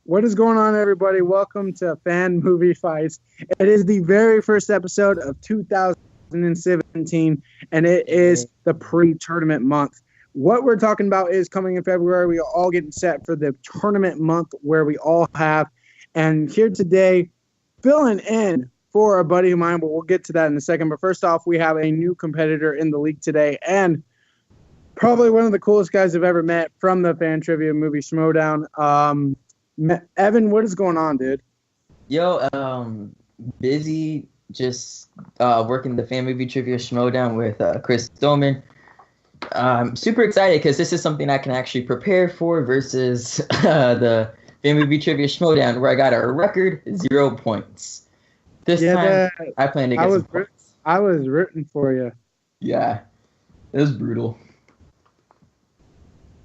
What is going on, everybody? Welcome to Fan Movie Fights. It is the very first episode of 2017, and it is the pre-tournament month. What we're talking about is coming in February. We are all getting set for the tournament month where we all have. And here today, filling in for a buddy of mine, but we'll get to that in a second. But first off, we have a new competitor in the league today, and probably one of the coolest guys I've ever met from the Fan Trivia Movie Schmoedown. Evan, what is going on, dude? Busy, just working the Fan Movie Trivia Schmoedown with Chris Doman. I'm super excited because this is something I can actually prepare for versus the Fan Movie Trivia Schmoedown, where I got a record 0 points. This time, I plan to get some points. I was rooting for you. Yeah, it was brutal.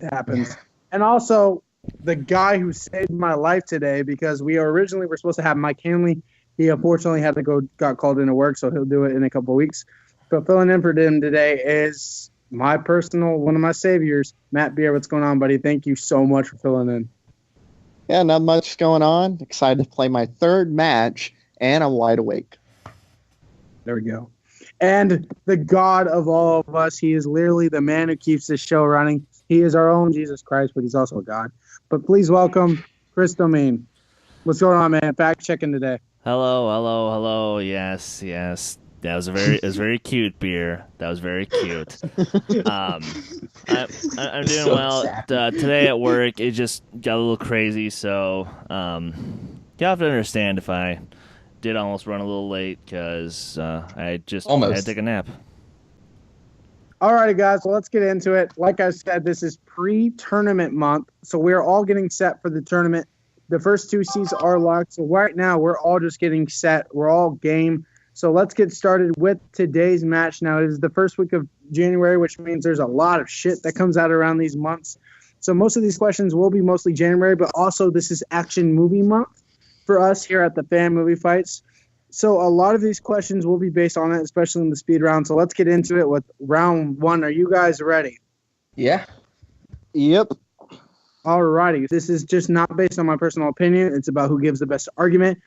It happens. And also, the guy who saved my life today, because we originally were supposed to have Mike Hanley. He unfortunately got called into work, so he'll do it in a couple of weeks. But filling in for him today is one of my saviors, Matt Beer. What's going on, buddy? Thank you so much for filling in. Yeah, not much going on. Excited to play my third match, and I'm wide awake. There we go. And the God of all of us, he is literally the man who keeps this show running. He is our own Jesus Christ, but he's also a God. But please welcome Chris Domain. What's going on, man? Fact checking today. Hello. Yes. That was very cute, Beer. That was very cute. I'm doing so well. Today at work, it just got a little crazy, so you have to understand if I did almost run a little late because I had to take a nap. Alrighty, guys, well, let's get into it. Like I said, this is pre-tournament month, so we're all getting set for the tournament. The first two seeds are locked, so right now we're all just getting set. We're all game. So let's get started with today's match. Now, it is the first week of January, which means there's a lot of shit that comes out around these months. So most of these questions will be mostly January, but also this is action movie month for us here at the Fan Movie Fights. So a lot of these questions will be based on it, especially in the speed round. So let's get into it with round one. Are you guys ready? Yeah. Yep. Alrighty. This is just not based on my personal opinion. It's about who gives the best argument.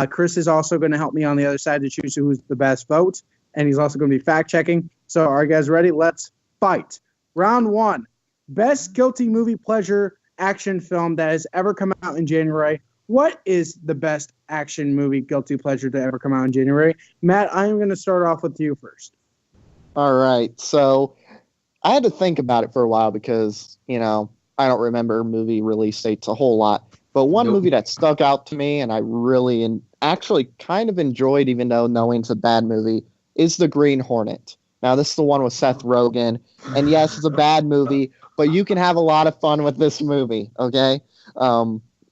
Chris is also going to help me on the other side to choose who's the best vote, and he's also going to be fact-checking. So are you guys ready? Let's fight. Round one. Best guilty movie pleasure action film that has ever come out in January. What is the best action movie guilty pleasure to ever come out in January? Matt, I'm going to start off with you first. All right. So I had to think about it for a while because, I don't remember movie release dates a whole lot. But one movie that stuck out to me and I really and actually kind of enjoyed, even though knowing it's a bad movie, is The Green Hornet. Now, this is the one with Seth Rogen. And yes, it's a bad movie, but you can have a lot of fun with this movie, okay?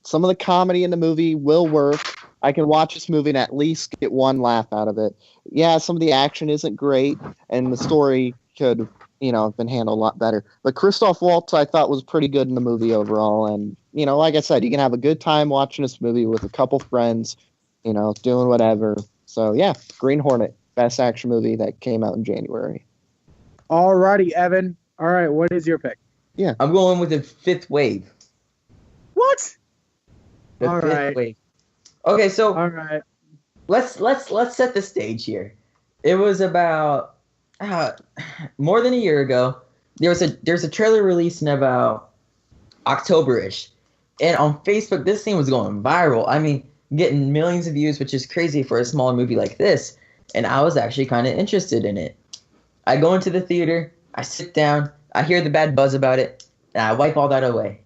Some of the comedy in the movie will work. I can watch this movie and at least get one laugh out of it. Yeah, some of the action isn't great, and the story could, have been handled a lot better. But Christoph Waltz, I thought, was pretty good in the movie overall. And, like I said, you can have a good time watching this movie with a couple friends, doing whatever. So, yeah, Green Hornet, best action movie that came out in January. All righty, Evan. All right, what is your pick? Yeah. I'm going with The Fifth Wave. What? The Fifth Wave. Okay, so all right. Let's set the stage here. It was about more than a year ago. There's a trailer released in about October-ish, and on Facebook this thing was going viral. I mean, getting millions of views, which is crazy for a smaller movie like this. And I was actually kind of interested in it. I go into the theater, I sit down, I hear the bad buzz about it, and I wipe all that away.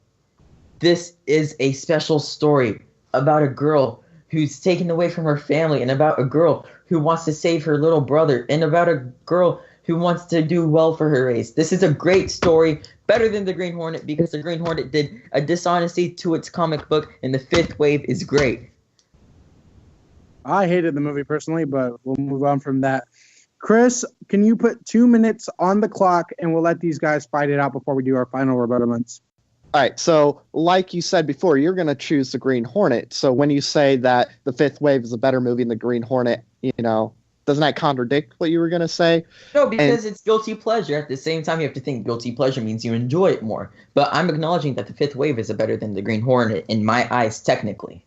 This is a special story about a girl who's taken away from her family, and about a girl who wants to save her little brother, and about a girl who wants to do well for her race. This is a great story, better than The Green Hornet, because The Green Hornet did a dishonesty to its comic book, and The Fifth Wave is great. I hated the movie personally, but we'll move on from that. Chris, can you put 2 minutes on the clock, and we'll let these guys fight it out before we do our final rebuttals? All right, so like you said before, you're going to choose The Green Hornet. So when you say that The Fifth Wave is a better movie than The Green Hornet, doesn't that contradict what you were going to say? No, because it's guilty pleasure. At the same time, you have to think guilty pleasure means you enjoy it more. But I'm acknowledging that the Fifth Wave is better than the Green Hornet in my eyes, technically.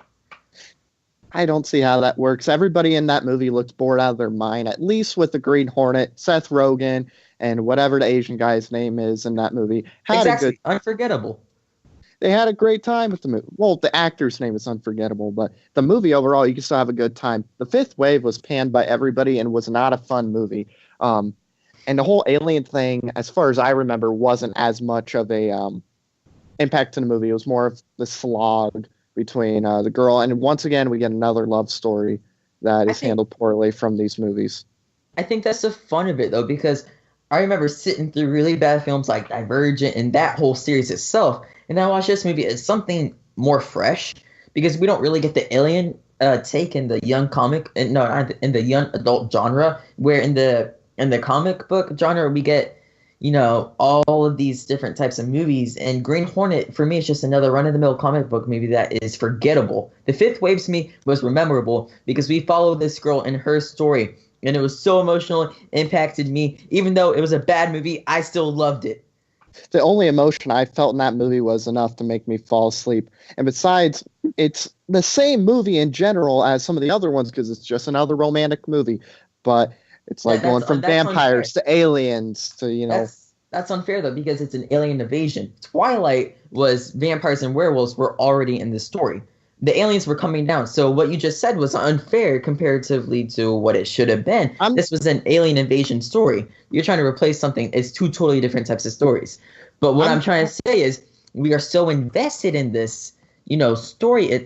I don't see how that works. Everybody in that movie looks bored out of their mind, at least with the Green Hornet, Seth Rogen, and whatever the Asian guy's name is in that movie. Exactly. Unforgettable. They had a great time with the movie. Well, the actor's name is unforgettable, but the movie overall, you can still have a good time. The Fifth Wave was panned by everybody and was not a fun movie. And the whole alien thing, as far as I remember, wasn't as much of a impact to the movie. It was more of the slog between the girl. And once again, we get another love story that is handled poorly from these movies. I think that's the fun of it, though, because I remember sitting through really bad films like Divergent and that whole series itself. And I watched this movie as something more fresh because we don't really get the alien take in the young comic, in the young adult genre. Where in the comic book genre we get, all of these different types of movies. And Green Hornet for me is just another run-of-the-mill comic book movie that is forgettable. The Fifth Wave to me was memorable because we followed this girl in her story, and it was so emotional, impacted me. Even though it was a bad movie, I still loved it. The only emotion I felt in that movie was enough to make me fall asleep. And besides, it's the same movie in general as some of the other ones because it's just another romantic movie. But it's like going from vampires to aliens to, That's unfair, though, because it's an alien invasion. Twilight was vampires and werewolves were already in the story. The aliens were coming down. So what you just said was unfair comparatively to what it should have been. This was an alien invasion story. You're trying to replace something. It's two totally different types of stories. But what I'm trying to say is we are so invested in this, story.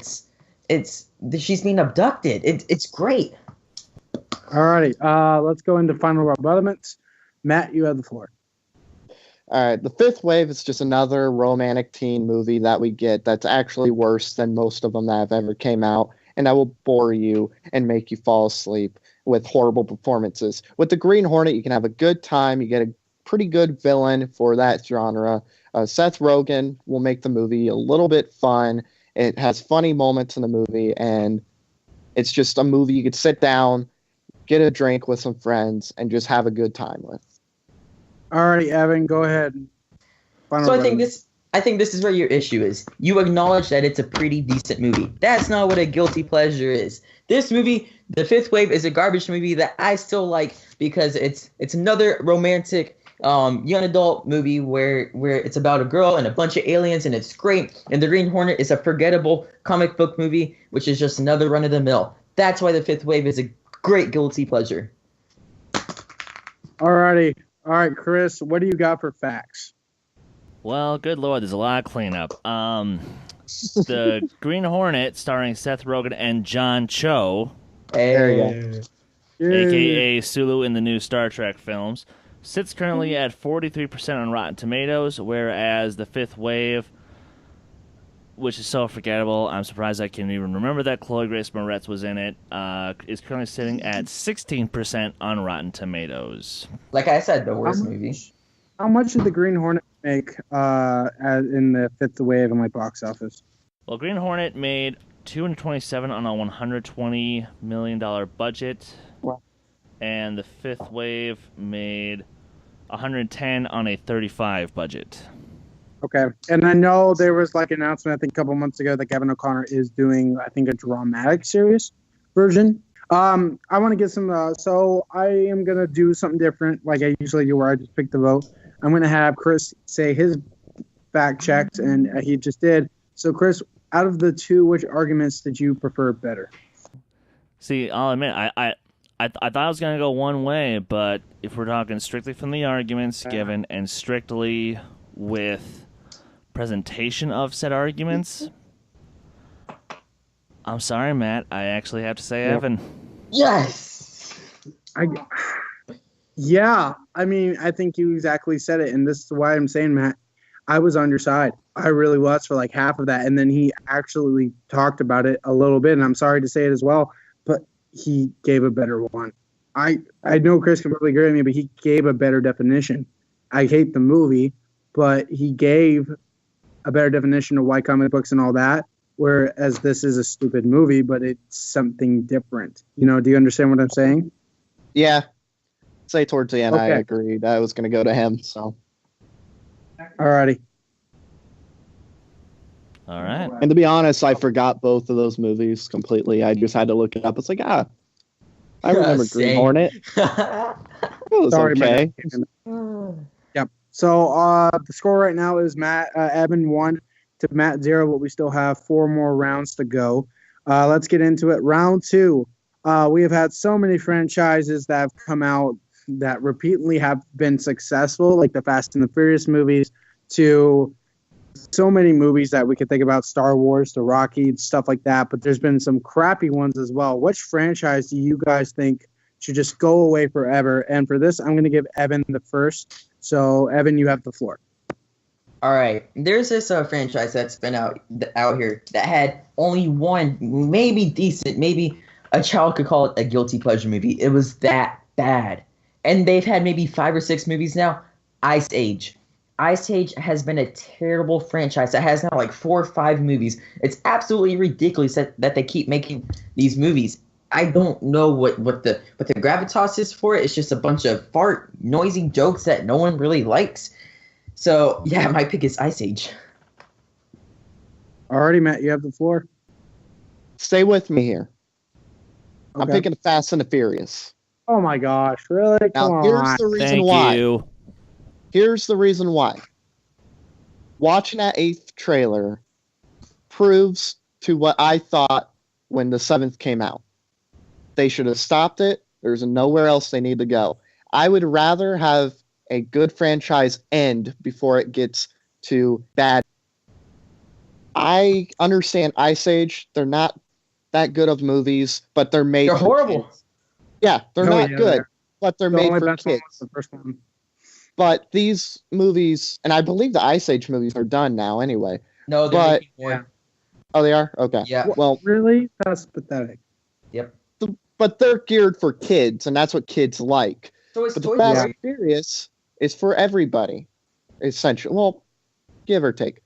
She's being abducted. It's great. Alrighty. Let's go into final elements. Matt, you have the floor. All right, The Fifth Wave is just another romantic teen movie that we get that's actually worse than most of them that have ever came out, and that will bore you and make you fall asleep with horrible performances. With The Green Hornet, you can have a good time. You get a pretty good villain for that genre. Seth Rogen will make the movie a little bit fun. It has funny moments in the movie, and it's just a movie you could sit down, get a drink with some friends, and just have a good time with. Alrighty, Evan, go ahead. I think this is where your issue is. You acknowledge that it's a pretty decent movie. That's not what a guilty pleasure is. This movie, The Fifth Wave, is a garbage movie that I still like because it's another romantic young adult movie where it's about a girl and a bunch of aliens and it's great. And The Green Hornet is a forgettable comic book movie, which is just another run of the mill. That's why The Fifth Wave is a great guilty pleasure. Alrighty. All right, Chris, what do you got for facts? Well, good Lord, there's a lot of cleanup. The Green Hornet, starring Seth Rogen and John Cho, a.k.a. Sulu in the new Star Trek films, sits currently at 43% on Rotten Tomatoes, whereas The Fifth Wave, which is so forgettable, I'm surprised I can even remember that Chloe Grace Moretz was in it, is currently sitting at 16% on Rotten Tomatoes. Like I said, the worst movie. How much did The Green Hornet make in The Fifth Wave in box office? Well, Green Hornet made $227 on a $120 million budget, and The Fifth Wave made $110 on a $35 budget. Okay, and I know there was an announcement I think a couple months ago that Kevin O'Connor is doing a dramatic series version. I want to get some. So I am gonna do something different, like I usually do, where I just pick the vote. I'm gonna have Chris say his fact checks, and he just did. So Chris, out of the two, which arguments did you prefer better? See, I'll admit, I thought I was gonna go one way, but if we're talking strictly from the arguments given and strictly with presentation of said arguments, I'm sorry, Matt. I actually have to say Evan. Yes. Yeah. I mean, I think you exactly said it, and this is why I'm saying, Matt, I was on your side. I really was for half of that, and then he actually talked about it a little bit, and I'm sorry to say it as well, but he gave a better one. I know Chris can probably agree with me, but he gave a better definition. I hate the movie, but he gave a better definition of why comic books and all that, whereas this is a stupid movie, but it's something different. Do you understand what I'm saying? Yeah. Say towards the end, I Okay. agreed. I was going to go to him. So, Alrighty. All right. and to be honest, I forgot both of those movies completely. I just had to look it up. It's like, I remember Green Same. Hornet. It was Sorry, okay. Yep. So the score right now is Evan 1 to Matt 0, but we still have 4 more rounds to go. Let's get into it. Round 2. We have had so many franchises that have come out that repeatedly have been successful, like the Fast and the Furious movies, to so many movies that we could think about, Star Wars, the Rocky, stuff like that. But there's been some crappy ones as well. Which franchise do you guys think should just go away forever? And for this, I'm going to give Evan the first. So, Evan, you have the floor. All right, there's this franchise that's been out here that had only one, maybe decent, maybe a child could call it a guilty pleasure movie. It was that bad. And they've had maybe 5 or 6 movies now. Ice Age. Ice Age has been a terrible franchise that has now like 4 or 5 movies. It's absolutely ridiculous that they keep making these movies. I don't know what the gravitas is for it. It's just a bunch of fart, noisy jokes that no one really likes. So, yeah, my pick is Ice Age. Alrighty, Matt, you have the floor. Stay with me here. I'm Okay. picking Fast and the Furious. Oh my gosh, really? Come Now, on. here's the reason Thank why. you. Here's the reason why. Watching that 8th trailer proves to what I thought when the 7th came out. They should have stopped it. There's nowhere else they need to go. I would rather have a good franchise end before it gets to bad. I understand Ice Age. They're not that good of movies, but they're made They're for horrible. kids. Yeah, they're Oh, not yeah, good, they're- but they're The made only for best one kids. was the first one. But these movies, and I believe the Ice Age movies are done now anyway. No, they're But- making more. Oh, they are? Okay. Yeah. Well, Really? That's pathetic. Yep. but they're geared for kids, and that's what kids like. So it's But the Toy Fast Story. and Furious is for everybody, essentially. Well, give or take.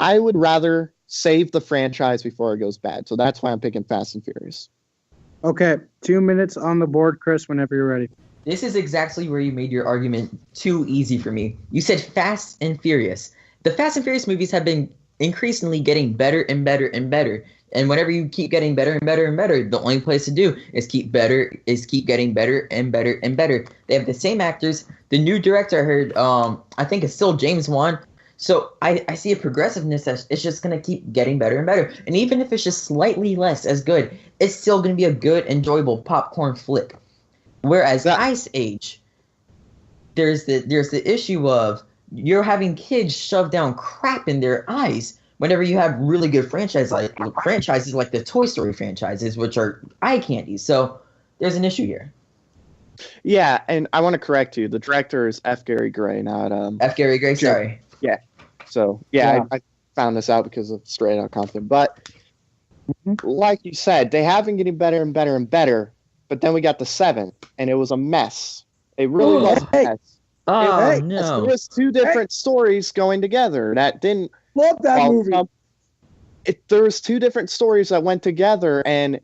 I would rather save the franchise before it goes bad. So that's why I'm picking Fast and Furious. Okay, 2 minutes on the board, Chris, whenever you're ready. This is exactly where you made your argument too easy for me. You said Fast and Furious. The Fast and Furious movies have been increasingly getting better and better and better. And whenever you keep getting better and better and better, the only place to do is keep getting better and better and better. They have the same actors. The new director I heard, I think it's still James Wan. So I see a progressiveness that it's just going to keep getting better and better. And even if it's just slightly less as good, it's still going to be a good, enjoyable popcorn flick. Whereas Ice Age, there's the issue of you're having kids shove down crap in their eyes whenever you have really good franchises like the Toy Story franchises, which are eye candy. So there's an issue here. Yeah, and I want to correct you. The director is F. Gary Gray, not F. Gary Gray, sorry. So yeah, I found this out because of Straight Outta Compton. But like you said, they have been getting better and better and better. But then we got the 7th, and it was a mess. It really was a mess. Oh, Hey, There no. was 2 different stories going together that didn't. Love that movie. There was 2 different stories that went together, and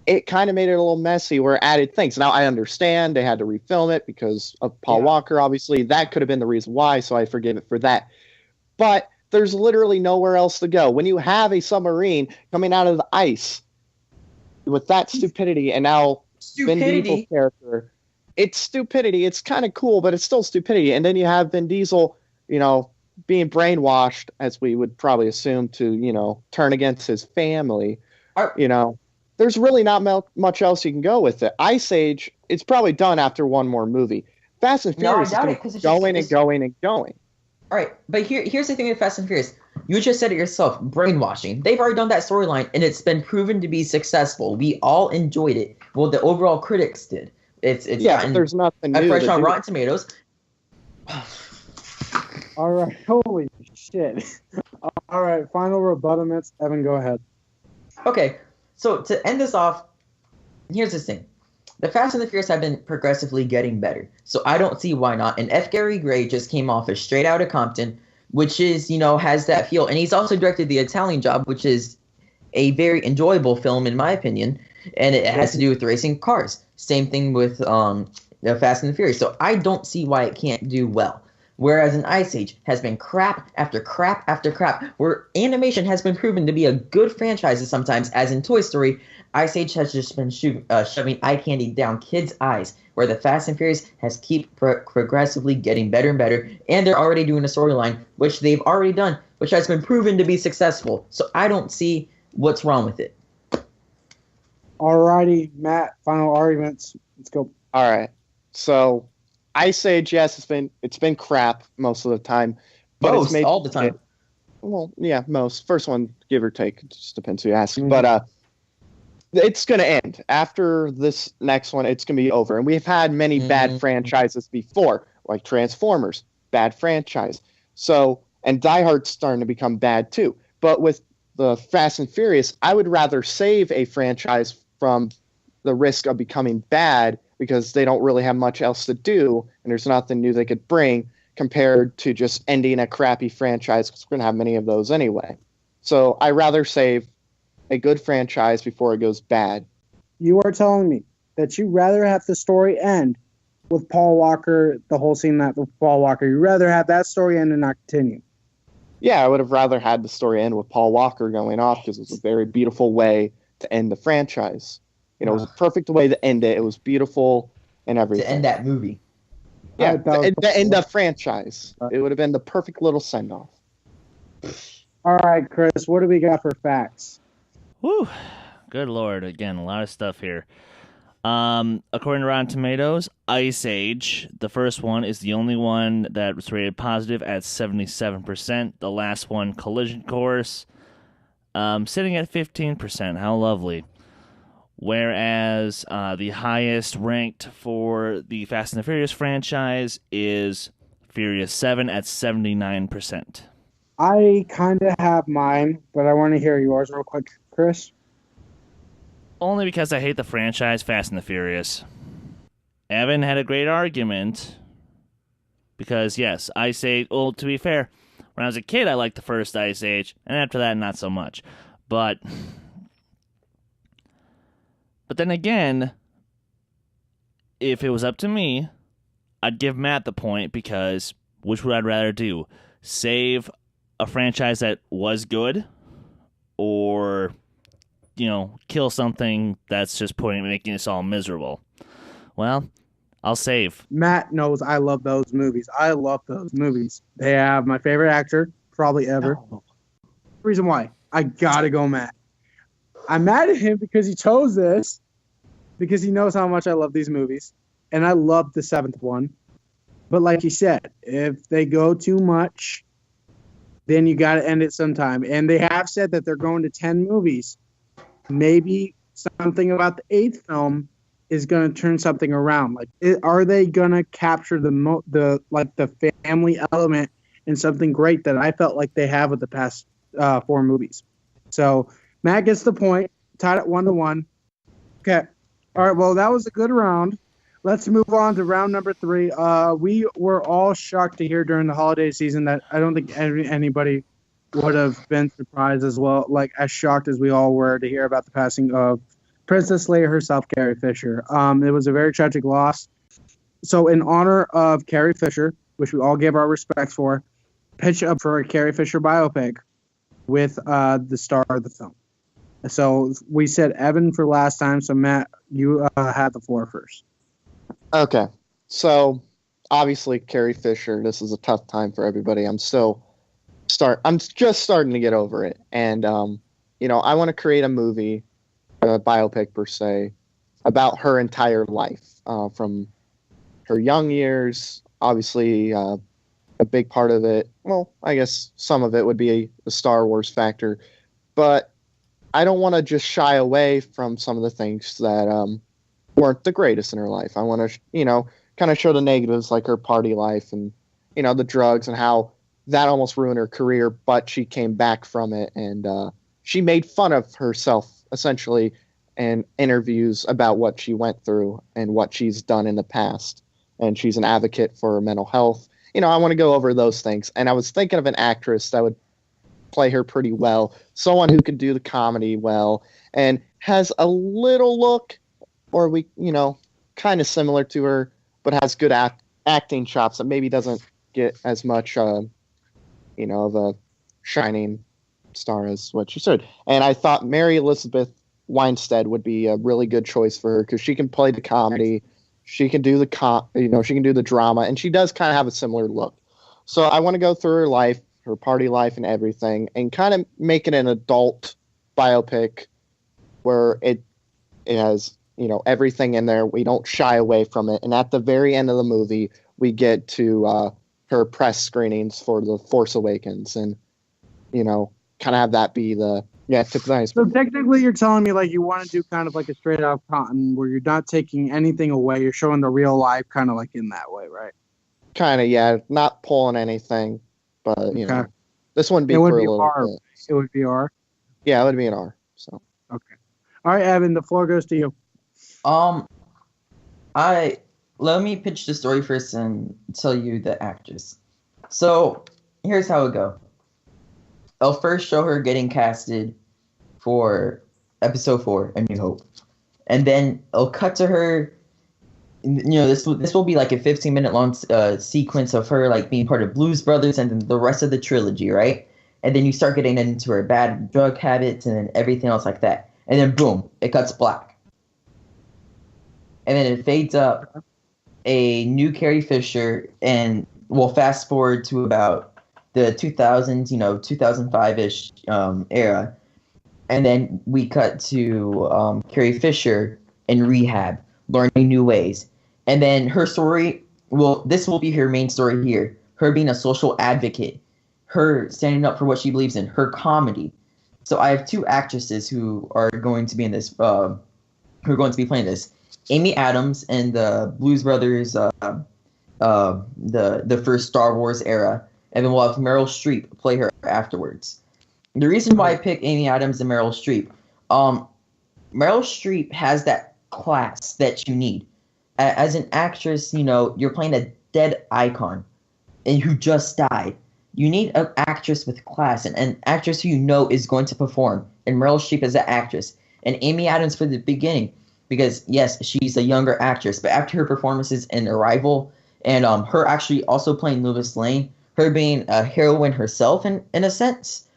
it kind of made it a little messy where it added things. Now, I understand they had to refilm it because of Paul Walker, obviously. That could have been the reason why, so I forgive it for that. But there's literally nowhere else to go. When you have a submarine coming out of the ice with that stupidity, and now Vin Diesel's character, it's stupidity. It's kind of cool, but it's still stupidity. And then you have Vin Diesel, being brainwashed, as we would probably assume, to, turn against his family. There's really not much else you can go with it. Ice Age, it's probably done after one more movie. Fast and No, I Furious doubt is it, 'cause it's going just- and going and going. All right, but here's the thing with Fast and Furious. You just said it yourself, brainwashing. They've already done that storyline, and it's been proven to be successful. We all enjoyed it. Well, the overall critics did. It's gotten there's nothing a new. fresh to on do. Rotten Tomatoes. All right, holy shit. All right, final rebuttal minutes. Evan, go ahead. Okay, so to end this off, here's the thing. The Fast and the Furious have been progressively getting better, so I don't see why not. And F. Gary Gray just came off of Straight Outta Compton, which is, has that feel. And he's also directed The Italian Job, which is a very enjoyable film, in my opinion, and it has to do with racing cars. Same thing with Fast and the Furious. So I don't see why it can't do well. Whereas an Ice Age has been crap after crap after crap, where animation has been proven to be a good franchise sometimes, as in Toy Story, Ice Age has just been shoving eye candy down kids' eyes, where the Fast and Furious has keep progressively getting better and better, and they're already doing a storyline, which they've already done, which has been proven to be successful. So I don't see what's wrong with it. Alrighty, Matt, final arguments. Let's go. All right. So Ice Age, yes, it's been crap most of the time. But Most, it's made all the time. Well, yeah, most. First one, give or take. It just depends who you ask. But it's going to end. After this next one, it's going to be over. And we've had many bad franchises before, like Transformers, bad franchise. So, and Die Hard's starting to become bad too. But with the Fast and Furious, I would rather save a franchise from the risk of becoming bad because they don't really have much else to do and there's nothing new they could bring compared to just ending a crappy franchise, because we're going to have many of those anyway. So I rather save a good franchise before it goes bad. You are telling me that you rather have the story end with Paul Walker, the whole scene that with Paul Walker, you'd rather have that story end and not continue? Yeah, I would have rather had the story end with Paul Walker going off because it was a very beautiful way to end the franchise. You know, it was a perfect way to end it. It was beautiful and everything. To end that movie. Yeah, the end of franchise. It would have been the perfect little send-off. All right, Chris, what do we got for facts? Whew. Good Lord. Again, a lot of stuff here. According to Rotten Tomatoes, Ice Age, the first one, is the only one that was rated positive at 77%. The last one, Collision Course, sitting at 15%. How lovely. Whereas the highest ranked for the Fast and the Furious franchise is Furious 7 at 79%. I kind of have mine, but I want to hear yours real quick, Chris. Only because I hate the franchise Fast and the Furious. Evan had a great argument because, yes, Ice Age, well, to be fair, when I was a kid, I liked the first Ice Age, and after that, not so much. But then again, if it was up to me, I'd give Matt the point because which would I rather do? Save a franchise that was good or, you know, kill something that's just making us all miserable? Well, I'll save. Matt knows I love those movies. I love those movies. They have my favorite actor, probably ever. Reason why. I gotta go Matt. I'm mad at him because he chose this, because he knows how much I love these movies, and I love the seventh one. But like you said, if they go too much, then you got to end it sometime. And they have said that they're going to 10 movies. Maybe something about the eighth film is going to turn something around. Like, are they going to capture the family element in something great that I felt like they have with the past 4 movies? So Matt gets the point, tied at 1-1. Okay. All right. Well, that was a good round. Let's move on to round number 3. We were all shocked to hear during the holiday season that I don't think anybody would have been surprised as well, like as shocked as we all were to hear about the passing of Princess Leia herself, Carrie Fisher. It was a very tragic loss. So in honor of Carrie Fisher, which we all give our respects for, pitch up for a Carrie Fisher biopic with the star of the film. So we said Evan for last time. So Matt, you had the floor first. Okay. So obviously Carrie Fisher, this is a tough time for everybody. I'm just starting to get over it. And, I want to create a movie, a biopic per se, about her entire life, from her young years. Obviously, a big part of it, well, I guess some of it would be the Star Wars factor, but I don't want to just shy away from some of the things that weren't the greatest in her life. I want to, kind of show the negatives, like her party life and, the drugs and how that almost ruined her career, but she came back from it. And she made fun of herself, essentially, in interviews about what she went through and what she's done in the past. And she's an advocate for mental health. I want to go over those things. And I was thinking of an actress that would play her pretty well, someone who could do the comedy well and has a little look, or kind of similar to her, but has good acting chops that maybe doesn't get as much, of a shining star as what she should. And I thought Mary Elizabeth Winstead would be a really good choice for her because she can play the comedy, she can do she can do the drama, and she does kind of have a similar look. So I want to go through her life, her party life, and everything, and kind of make it an adult biopic where it has everything in there. We don't shy away from it, and at the very end of the movie, we get to her press screenings for The Force Awakens, and kind of have that be the tip of the iceberg. So technically, you're telling me like you want to do kind of like a straight out Cotton, where you're not taking anything away. You're showing the real life, kind of like in that way, right? Kind of, yeah. Not pulling anything, but this wouldn't be. It would for be a little R. bit. It would be R. Yeah, it would be an R. So okay. All right, Evan, the floor goes to you. Let me pitch the story first and tell you the actress. So here's how it go. I'll first show her getting casted for episode 4, A New Hope, and then I'll cut to her. This will be like a 15-minute long sequence of her like being part of Blues Brothers and then the rest of the trilogy, right? And then you start getting into her bad drug habits and then everything else like that. And then boom, it cuts black. And then it fades up a new Carrie Fisher, and we'll fast forward to about the 2000s, 2005-ish era. And then we cut to Carrie Fisher in rehab, learning new ways. And then her story, this will be her main story here. Her being a social advocate, her standing up for what she believes in, her comedy. So I have 2 actresses who are going to be in this, who are going to be playing this. Amy Adams in the Blues Brothers, the first Star Wars era. And then we'll have Meryl Streep play her afterwards. The reason why I picked Amy Adams and Meryl Streep, Meryl Streep has that class that you need. As an actress, you're playing a dead icon and who just died. You need an actress with class and an actress who is going to perform. And Meryl Streep is that actress. And Amy Adams for the beginning, because, yes, she's a younger actress. But after her performances in Arrival and her actually also playing Lois Lane, her being a heroine herself in a sense,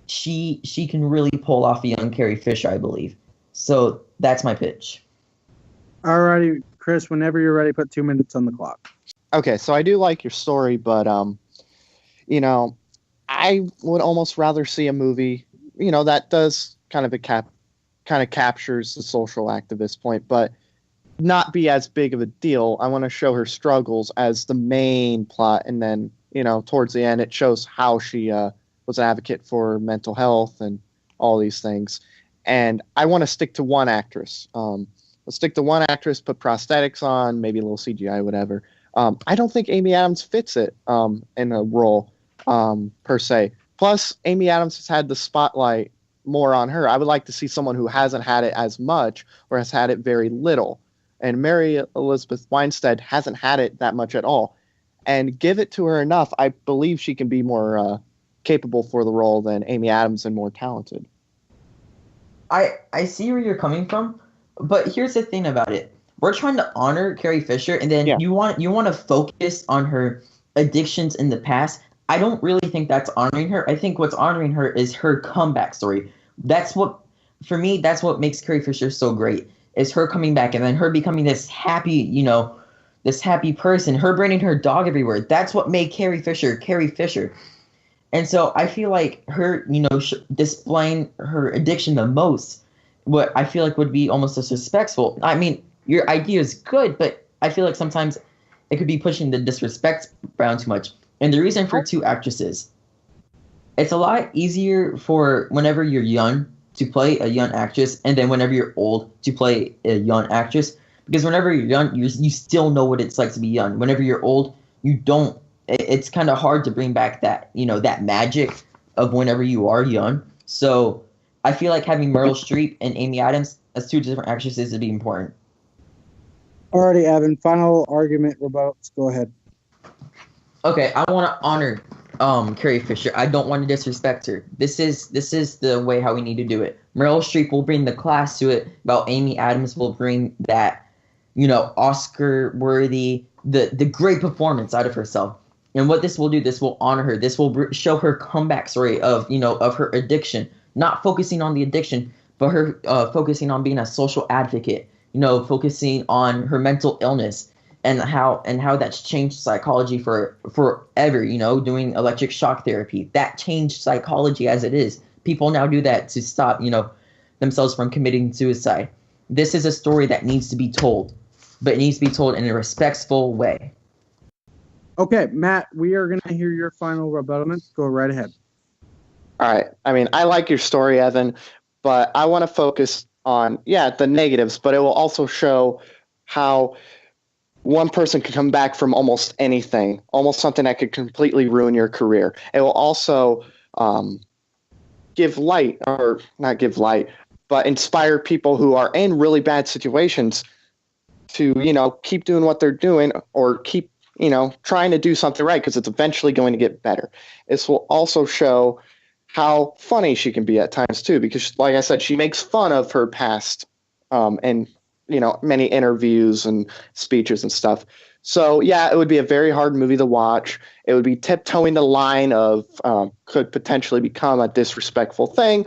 she can really pull off a young Carrie Fisher, I believe. So that's my pitch. Alrighty, Chris, whenever you're ready, put 2 minutes on the clock. Okay, so I do like your story, but I would almost rather see a movie, that does kind of captures the social activist point, but not be as big of a deal. I want to show her struggles as the main plot, and then towards the end it shows how she was an advocate for mental health and all these things. And I want to stick to one actress. Let's stick to one actress, put prosthetics on, maybe a little CGI, whatever. I don't think Amy Adams fits it in a role per se. Plus, Amy Adams has had the spotlight more on her. I would like to see someone who hasn't had it as much or has had it very little. And Mary Elizabeth Winstead hasn't had it that much at all. And give it to her enough, I believe she can be more capable for the role than Amy Adams and more talented. I see where you're coming from, but here's the thing about it. We're trying to honor Carrie Fisher, and then you want to focus on her addictions in the past. I don't really think that's honoring her. I think what's honoring her is her comeback story. That's what makes Carrie Fisher so great, is her coming back and then her becoming this happy, this happy person, her bringing her dog everywhere. That's what made Carrie Fisher, Carrie Fisher. And so I feel like her, displaying her addiction the most, what I feel like would be almost disrespectful. I mean, your idea is good, but I feel like sometimes it could be pushing the disrespect around too much. And the reason for 2 actresses, it's a lot easier for whenever you're young to play a young actress, and then whenever you're old to play a young actress. Because whenever you're young, you still know what it's like to be young. Whenever you're old, you don't. It's kind of hard to bring back that, that magic of whenever you are young. So I feel like having Meryl Streep and Amy Adams as 2 different actresses would be important. Alrighty, Evan. Final argument, rebuttals. Go ahead. Okay, I want to honor Carrie Fisher. I don't want to disrespect her. This is the way how we need to do it. Meryl Streep will bring the class to it, while Amy Adams will bring that Oscar worthy, the great performance out of herself. And what this will do, this will honor her. This will show her comeback story of her addiction, not focusing on the addiction, but her focusing on being a social advocate, focusing on her mental illness and how that's changed psychology forever, doing electric shock therapy. That changed psychology as it is. People now do that to stop, themselves from committing suicide. This is a story that needs to be told, but it needs to be told in a respectful way. Okay, Matt, we are going to hear your final rebuttal. Go right ahead. All right. I mean, I like your story, Evan, but I want to focus on, the negatives, but it will also show how one person can come back from almost anything, almost something that could completely ruin your career. It will also give light, or not give light, but inspire people who are in really bad situations to, keep doing what they're doing, or keep, trying to do something right, because it's eventually going to get better. This will also show how funny she can be at times too, because like I said, she makes fun of her past and many interviews and speeches and stuff. So it would be a very hard movie to watch. It would be tiptoeing the line of could potentially become a disrespectful thing,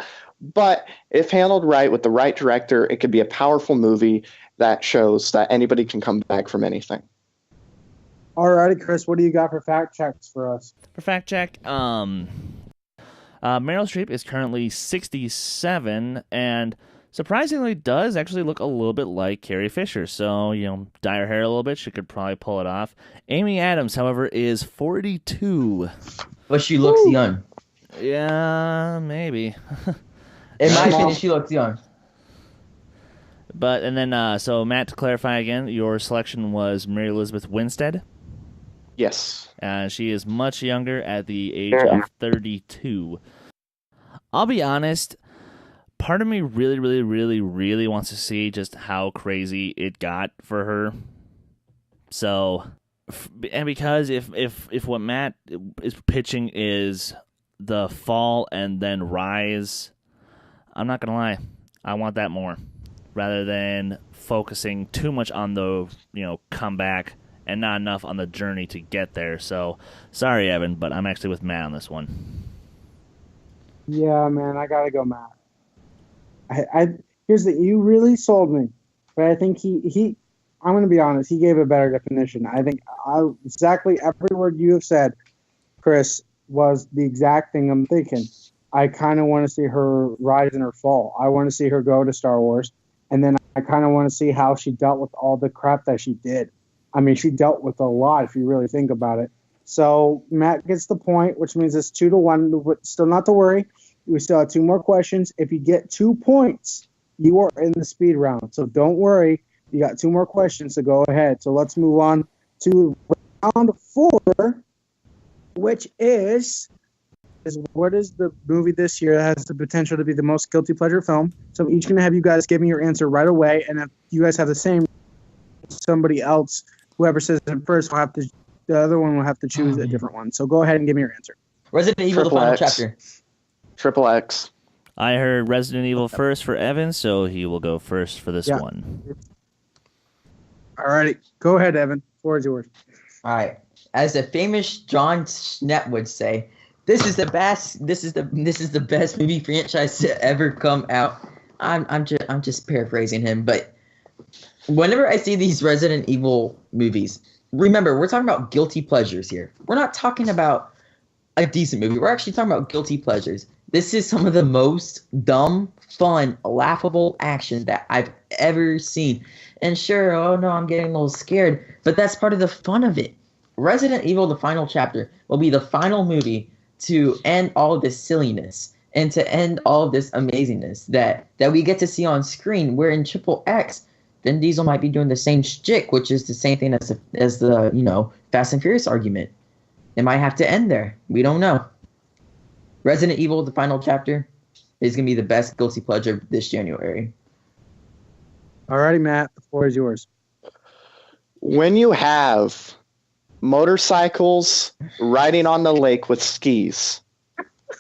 but if handled right with the right director, it could be a powerful movie that shows that anybody can come back from anything. All righty, Chris, what do you got for fact checks for us? For fact check, Meryl Streep is currently 67 and surprisingly does actually look a little bit like Carrie Fisher. So, dye her hair a little bit, she could probably pull it off. Amy Adams, however, is 42. But she looks young. Yeah, maybe. In my opinion, she looks young. But, and then, so Matt, to clarify again, your selection was Mary Elizabeth Winstead. Yes. She is much younger at the age of 32. I'll be honest, part of me really, really, really, really wants to see just how crazy it got for her. So, and because if what Matt is pitching is the fall and then rise, I'm not going to lie, I want that more. Rather than focusing too much on the, comeback and not enough on the journey to get there. So, sorry, Evan, but I'm actually with Matt on this one. Yeah, man, I gotta go, Matt. You really sold me, but I think he I'm gonna be honest, he gave a better definition. I think exactly every word you have said, Chris, was the exact thing I'm thinking. I kind of want to see her rise and her fall. I want to see her go to Star Wars, and then I kind of want to see how she dealt with all the crap that she did. I mean, she dealt with a lot if you really think about it. So Matt gets the point, which means it's 2-1. Still not to worry. We still have 2 more questions. If you get 2 points, you are in the speed round. So don't worry. You got 2 more questions to go ahead. So let's move on to round 4, which is what is the movie this year that has the potential to be the most guilty pleasure film. So I'm each going to have you guys give me your answer right away. And if you guys have the same, somebody else, whoever says it first, the other one will have to choose a different one. So go ahead and give me your answer. Resident Evil, the final chapter. Triple X. I heard Resident Evil first for Evan, so he will go first for this one. All righty. Go ahead, Evan. The floor is yours. All right. As the famous John Schnepp would say, this is the best movie franchise to ever come out. I'm just paraphrasing him, but whenever I see these Resident Evil movies, remember, we're talking about guilty pleasures here. We're not talking about a decent movie. We're actually talking about guilty pleasures. This is some of the most dumb, fun, laughable action that I've ever seen. And sure, oh no, I'm getting a little scared, but that's part of the fun of it. Resident Evil, the final chapter, will be the final movie to end all of this silliness and to end all of this amazingness that we get to see on screen. Where in Triple X, Vin Diesel might be doing the same shtick, which is the same thing as the Fast and Furious argument. It might have to end there. We don't know. Resident Evil, the final chapter, is going to be the best guilty pleasure this January. All righty, Matt. The floor is yours. When you have motorcycles riding on the lake with skis,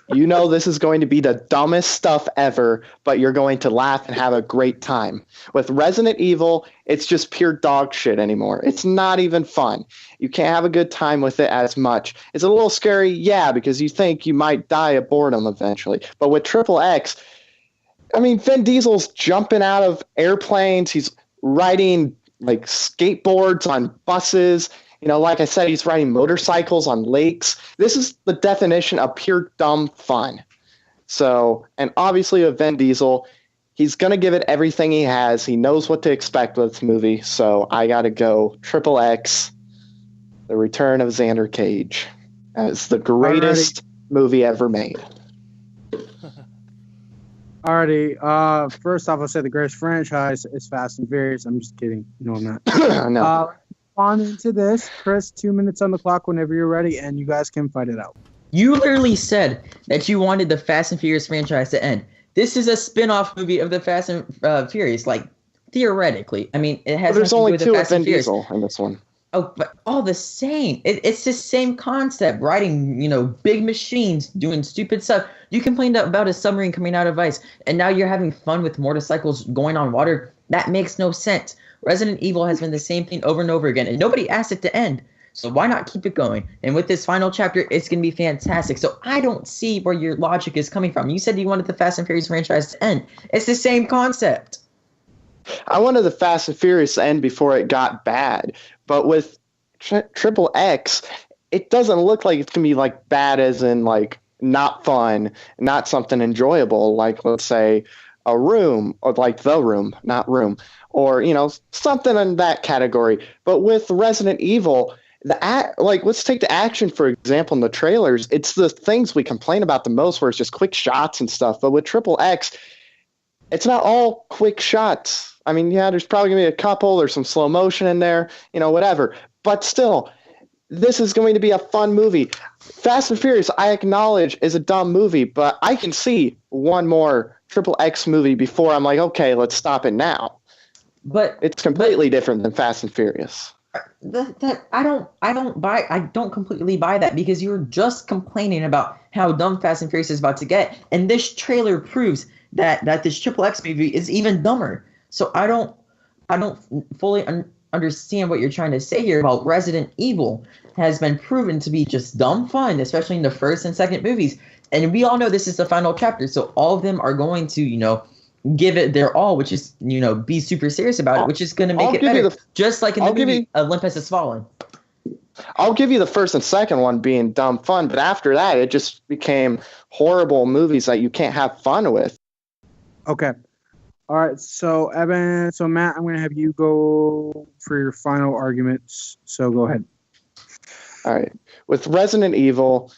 You know this is going to be the dumbest stuff ever, but you're going to laugh and have a great time. With Resident Evil, it's just pure dog shit anymore. It's not even fun. You can't have a good time with it as much. It's a little scary, yeah, because you think you might die of boredom eventually. But with Triple X, I mean, Vin Diesel's jumping out of airplanes. He's riding like skateboards on buses. You know, like I said, he's riding motorcycles on lakes. This is the definition of pure dumb fun. So, and obviously with Vin Diesel, he's going to give it everything he has. He knows what to expect with this movie. So I got to go Triple X, The Return of Xander Cage, as the greatest movie ever made. Alrighty. First off, I'll say the greatest franchise is Fast and Furious. I'm just kidding. No, I'm not. No. On into this. Chris, 2 minutes on the clock whenever you're ready, and you guys can fight it out. You literally said that you wanted the Fast and Furious franchise to end. This is a spin-off movie of the Fast and Furious, like, theoretically. I mean, it has there's only to do two with the of Fast and Vin Furious. Diesel in this one. Oh, but all the same. It's the same concept. Riding, big machines, doing stupid stuff. You complained about a submarine coming out of ice, and now you're having fun with motorcycles going on water. That makes no sense. Resident Evil has been the same thing over and over again, and nobody asked it to end. So why not keep it going? And with this final chapter, it's going to be fantastic. So I don't see where your logic is coming from. You said you wanted the Fast and Furious franchise to end. It's the same concept. I wanted the Fast and Furious to end before it got bad. But with Triple X, it doesn't look like it's going to be like bad as in like not fun, not something enjoyable. Like, let's say, a Room, or like The Room, not Room, or, something in that category. But with Resident Evil, let's take the action, for example, in the trailers. It's the things we complain about the most, where it's just quick shots and stuff. But with Triple X, it's not all quick shots. I mean, yeah, there's probably going to be a couple or some slow motion in there, whatever. But still, this is going to be a fun movie. Fast and Furious, I acknowledge, is a dumb movie, but I can see one more Triple X movie before I'm like, okay, let's stop it now. But it's completely different than Fast and Furious. I don't completely buy that, because you were just complaining about how dumb Fast and Furious is about to get, and this trailer proves that this Triple X movie is even dumber. So I don't fully understand what you're trying to say here about Resident Evil has been proven to be just dumb fun, especially in the first and second movies. And we all know this is the final chapter, so all of them are going to, give it their all, which is, be super serious about it, which is going to make it better. Just like in the movie Olympus Has Fallen. I'll give you the first and second one being dumb fun, but after that, it just became horrible movies that you can't have fun with. Okay. All right. So, Evan, Matt, I'm going to have you go for your final arguments. So go ahead. All right. With Resident Evil,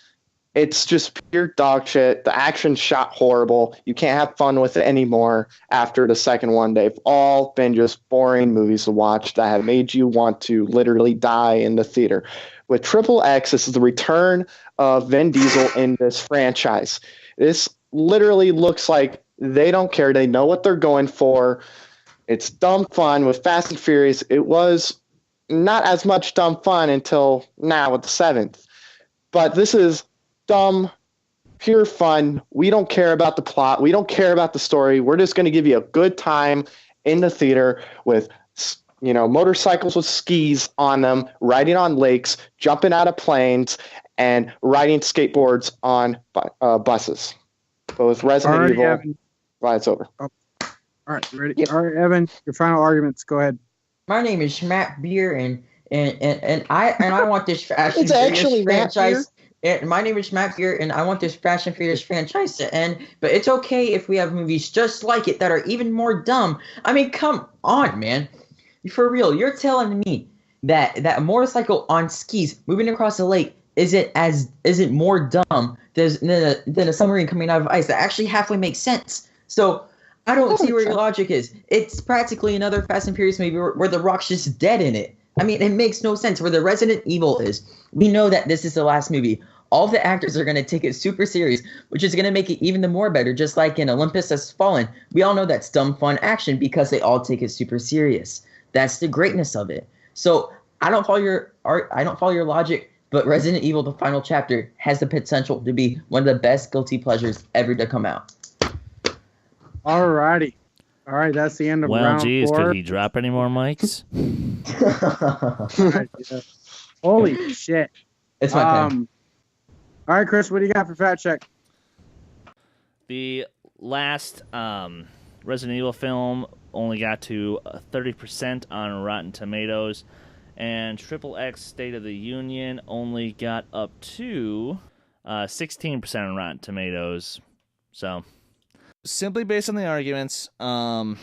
it's just pure dog shit. The action's shot horrible. You can't have fun with it anymore after the second one. They've all been just boring movies to watch that have made you want to literally die in the theater. With Triple X, this is the return of Vin Diesel in this franchise. This literally looks like they don't care. They know what they're going for. It's dumb fun. With Fast and Furious, it was not as much dumb fun until now with the seventh. But this is dumb, pure fun. We don't care about the plot. We don't care about the story. We're just going to give you a good time in the theater with, motorcycles with skis on them, riding on lakes, jumping out of planes, and riding skateboards on buses. But with Resident Evil, Evan. It's over. Oh. All right, ready? Yep. All right, Evan, your final arguments. Go ahead. My name is Matt Beer, and I want this Fast and It's Furious actually franchise. My name is Matt Beer, and I want this Fast and Furious franchise to end. But it's okay if we have movies just like it that are even more dumb. I mean, come on, man. For real, you're telling me that a motorcycle on skis moving across a lake isn't more dumb than a submarine coming out of ice? That actually halfway makes sense. So I don't see where your logic is. It's practically another Fast and Furious movie where The Rock's just dead in it. I mean, it makes no sense. Where the Resident Evil is, we know that this is the last movie. All the actors are going to take it super serious, which is going to make it even the more better. Just like in Olympus Has Fallen, we all know that's dumb fun action because they all take it super serious. That's the greatness of it. So I don't follow your logic but Resident Evil: The Final Chapter has the potential to be one of the best guilty pleasures ever to come out. Alrighty. All right, that's the end of round 4. Could he drop any more mics? Right, yeah. Holy shit. It's my pen. All right, Chris, what do you got for fact check? The last Resident Evil film only got to 30% on Rotten Tomatoes, and XXX State of the Union only got up to 16% on Rotten Tomatoes. So, simply based on the arguments, I'm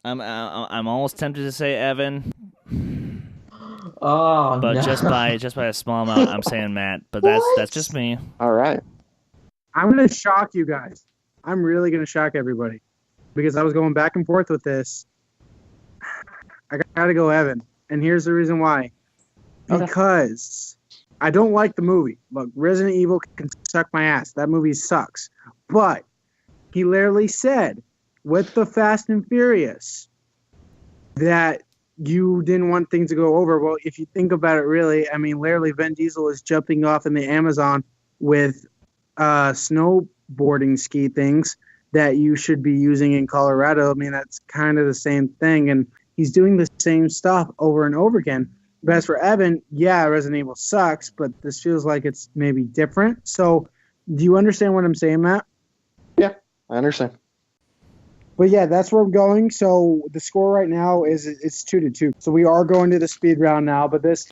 almost tempted to say Evan. Oh, but no. just by a small amount, I'm saying Matt. But that's just me. All right. I'm going to shock you guys. I'm really going to shock everybody because I was going back and forth with this. I got to go Evan. And here's the reason why. Because I don't like the movie. Look, Resident Evil can suck my ass. That movie sucks. But he literally said with the Fast and Furious that you didn't want things to go over. Well, if you think about it really, I mean, literally Vin Diesel is jumping off in the Amazon with snowboarding ski things that you should be using in Colorado. I mean, that's kind of the same thing. And he's doing the same stuff over and over again. But as for Evan, yeah, Resident Evil sucks, but this feels like it's maybe different. So do you understand what I'm saying, Matt? Yeah, I understand. But yeah, that's where I'm going. So the score right now is it's 2-2. So we are going to the speed round now. But this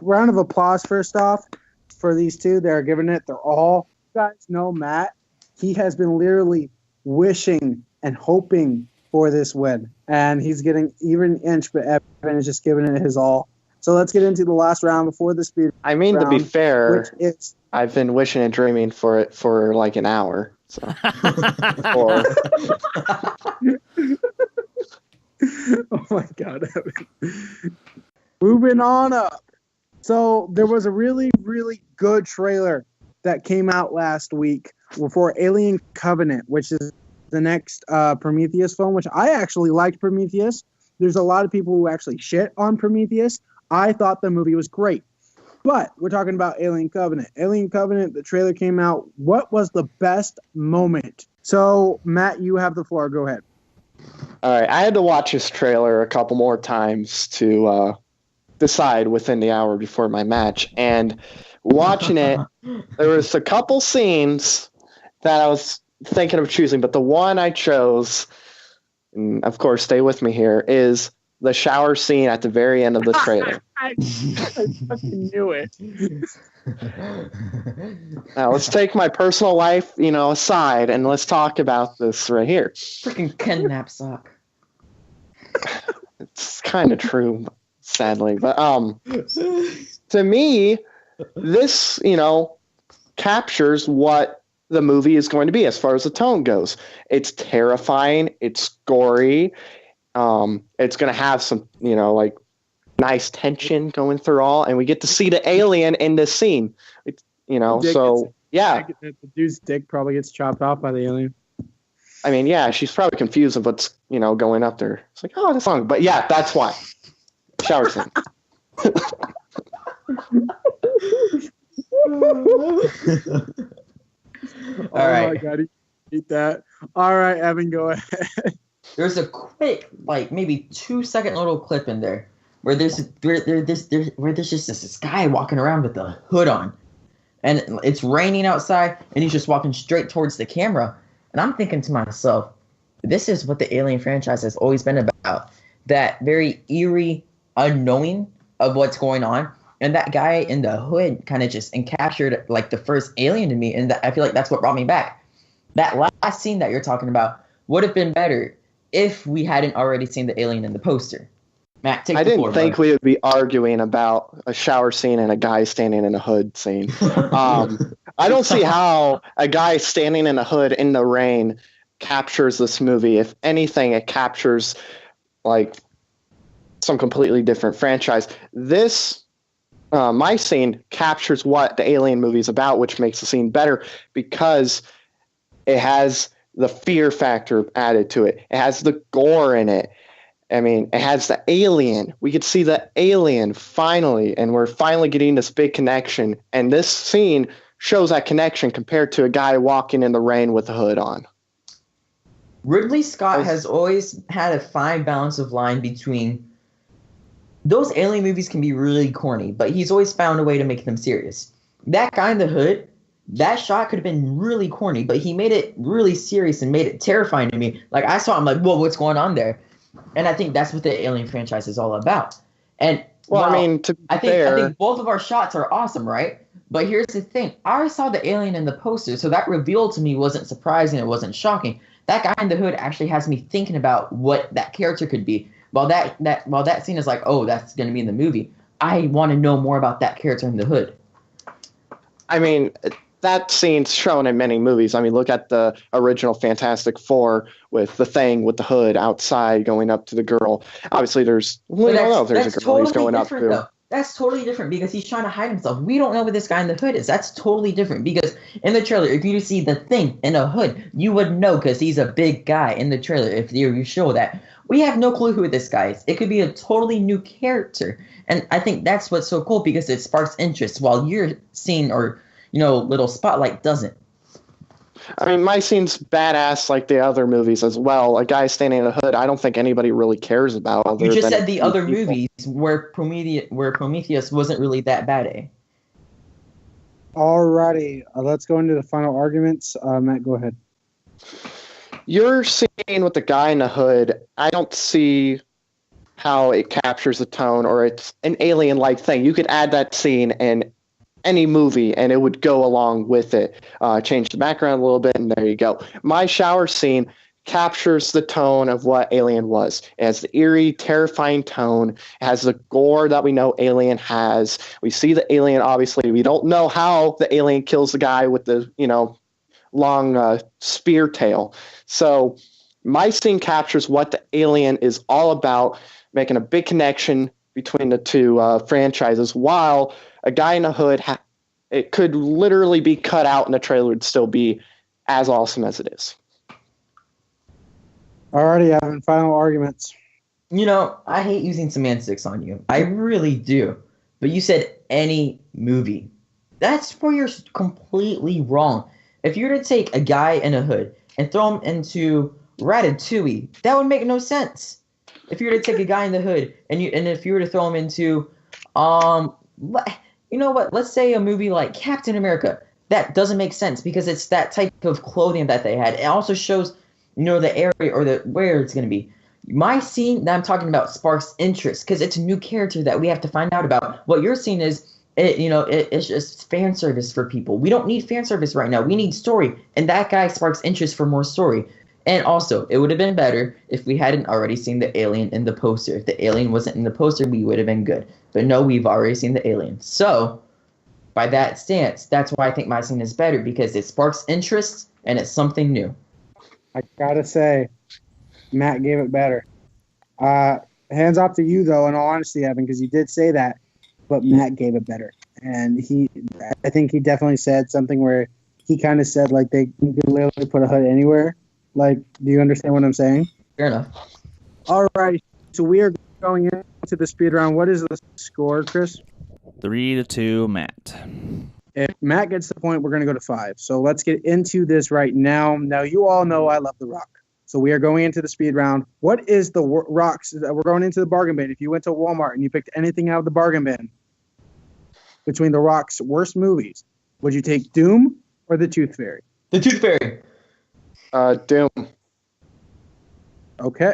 round of applause first off for these two. They're giving it their all. You guys know Matt. He has been literally wishing and hoping for this win, and he's getting even inch, but Evan is just giving it his all. So let's get into the last round before the speed. I mean, round, to be fair, is, I've been wishing and dreaming for it for like an hour. So. Oh my God, Evan. Moving on up. So there was a really, really good trailer that came out last week for Alien Covenant, which is the next Prometheus film, which I actually liked Prometheus. There's a lot of people who actually shit on Prometheus. I thought the movie was great. But we're talking about Alien Covenant. Alien Covenant, the trailer came out. What was the best moment? So, Matt, you have the floor. Go ahead. All right. I had to watch this trailer a couple more times to decide within the hour before my match. And watching it, there was a couple scenes that I was thinking of choosing, but the one I chose, and of course, stay with me here, is the shower scene at the very end of the trailer. I fucking knew it. Now, let's take my personal life, aside, and let's talk about this right here. Freaking Ken Knapsack. It's kind of true, sadly. But to me, this, captures what the movie is going to be as far as the tone goes. It's terrifying. It's gory. It's going to have some, nice tension going through all, and we get to see the alien in this scene. The dude's dick probably gets chopped off by the alien. I mean, yeah, she's probably confused of what's, going up there. It's like, oh, that's wrong. But yeah, that's why. Shower scene. All right. My God, eat that. All right, Evan, go ahead. There's a quick, maybe 2-second little clip in there where there's just this guy walking around with the hood on, and it's raining outside, and he's just walking straight towards the camera. And I'm thinking to myself, this is what the Alien franchise has always been about. That very eerie unknowing of what's going on. And that guy in the hood kind of just encaptured the first Alien to me. And I feel like that's what brought me back. That last scene that you're talking about would have been better if we hadn't already seen the alien in the poster. Matt, take the floor. I didn't think we would be arguing about a shower scene and a guy standing in a hood scene. I don't see how a guy standing in a hood in the rain captures this movie. If anything, it captures some completely different franchise. This, my scene captures what the Alien movie is about, which makes the scene better because it has the fear factor added to it. It has the gore in it. I mean, it has the alien. We could see the alien finally, and we're finally getting this big connection. And this scene shows that connection compared to a guy walking in the rain with a hood on. Ridley Scott has always had a fine balance of line between those alien movies can be really corny, but he's always found a way to make them serious. That guy in the hood, that shot could have been really corny, but he made it really serious and made it terrifying to me. Like, I saw him like, whoa, what's going on there? And I think that's what the Alien franchise is all about. And I mean, I think both of our shots are awesome, right? But here's the thing. I already saw the alien in the poster, so that reveal to me wasn't surprising. It wasn't shocking. That guy in the hood actually has me thinking about what that character could be. While that scene is like, oh, that's going to be in the movie, I want to know more about that character in the hood. I mean, that scene's shown in many movies. I mean, look at the original Fantastic Four with the Thing with the hood outside going up to the girl. Obviously, we don't know if there's a girl he's going up to. Though. That's totally different because he's trying to hide himself. We don't know what this guy in the hood is. That's totally different because in the trailer, if you see the Thing in a hood, you would know because he's a big guy in the trailer if you show that. We have no clue who this guy is. It could be a totally new character. And I think that's what's so cool because it sparks interest while your scene or, little spotlight doesn't. I mean, my scene's badass like the other movies as well. A guy standing in a hood, I don't think anybody really cares about. You just said the other movies where Prometheus wasn't really that bad, eh? Alrighty, let's go into the final arguments. Matt, go ahead. Your scene with the guy in the hood, I don't see how it captures the tone, or it's an alien-like thing. You could add that scene in any movie and it would go along with it. Change the background a little bit and there you go. My shower scene captures the tone of what Alien was. It has the eerie, terrifying tone. It has the gore that we know Alien has. We see the alien, obviously. We don't know how the alien kills the guy with the, long spear tail. So my scene captures what the alien is all about, making a big connection between the two franchises, while a guy in a hood, it could literally be cut out and the trailer would still be as awesome as it is. Alrighty, Evan, final arguments. I hate using semantics on you. I really do. But you said any movie. That's where you're completely wrong. If you were to take a guy in a hood and throw him into Ratatouille, that would make no sense. If you were to take a guy in the hood and if you were to throw him into, you know what? Let's say a movie like Captain America. That doesn't make sense because it's that type of clothing that they had. It also shows, the area or where it's going to be. My scene that I'm talking about sparks interest because it's a new character that we have to find out about. What your scene is, it's just fan service for people. We don't need fan service right now. We need story. And that guy sparks interest for more story. And also, it would have been better if we hadn't already seen the alien in the poster. If the alien wasn't in the poster, we would have been good. But no, we've already seen the alien. So, by that stance, that's why I think my scene is better, because it sparks interest and it's something new. I gotta say, Matt gave it better. Hands off to you, though, in all honesty, Evan, because you did say that, but Matt gave it better. And I think he definitely said something where he kind of said, like, you could literally put a hood anywhere. Like, do you understand what I'm saying? Fair enough. All right, so we are going into the speed round. What is the score, Chris? 3-2, Matt. If Matt gets the point, we're going to go to 5. So let's get into this right now. Now, you all know I love The Rock. So we are going into the speed round. What is the Rock's? We're going into the bargain bin. If you went to Walmart and you picked anything out of the bargain bin between The Rock's worst movies, would you take Doom or The Tooth Fairy? The Tooth Fairy. Doom. Okay.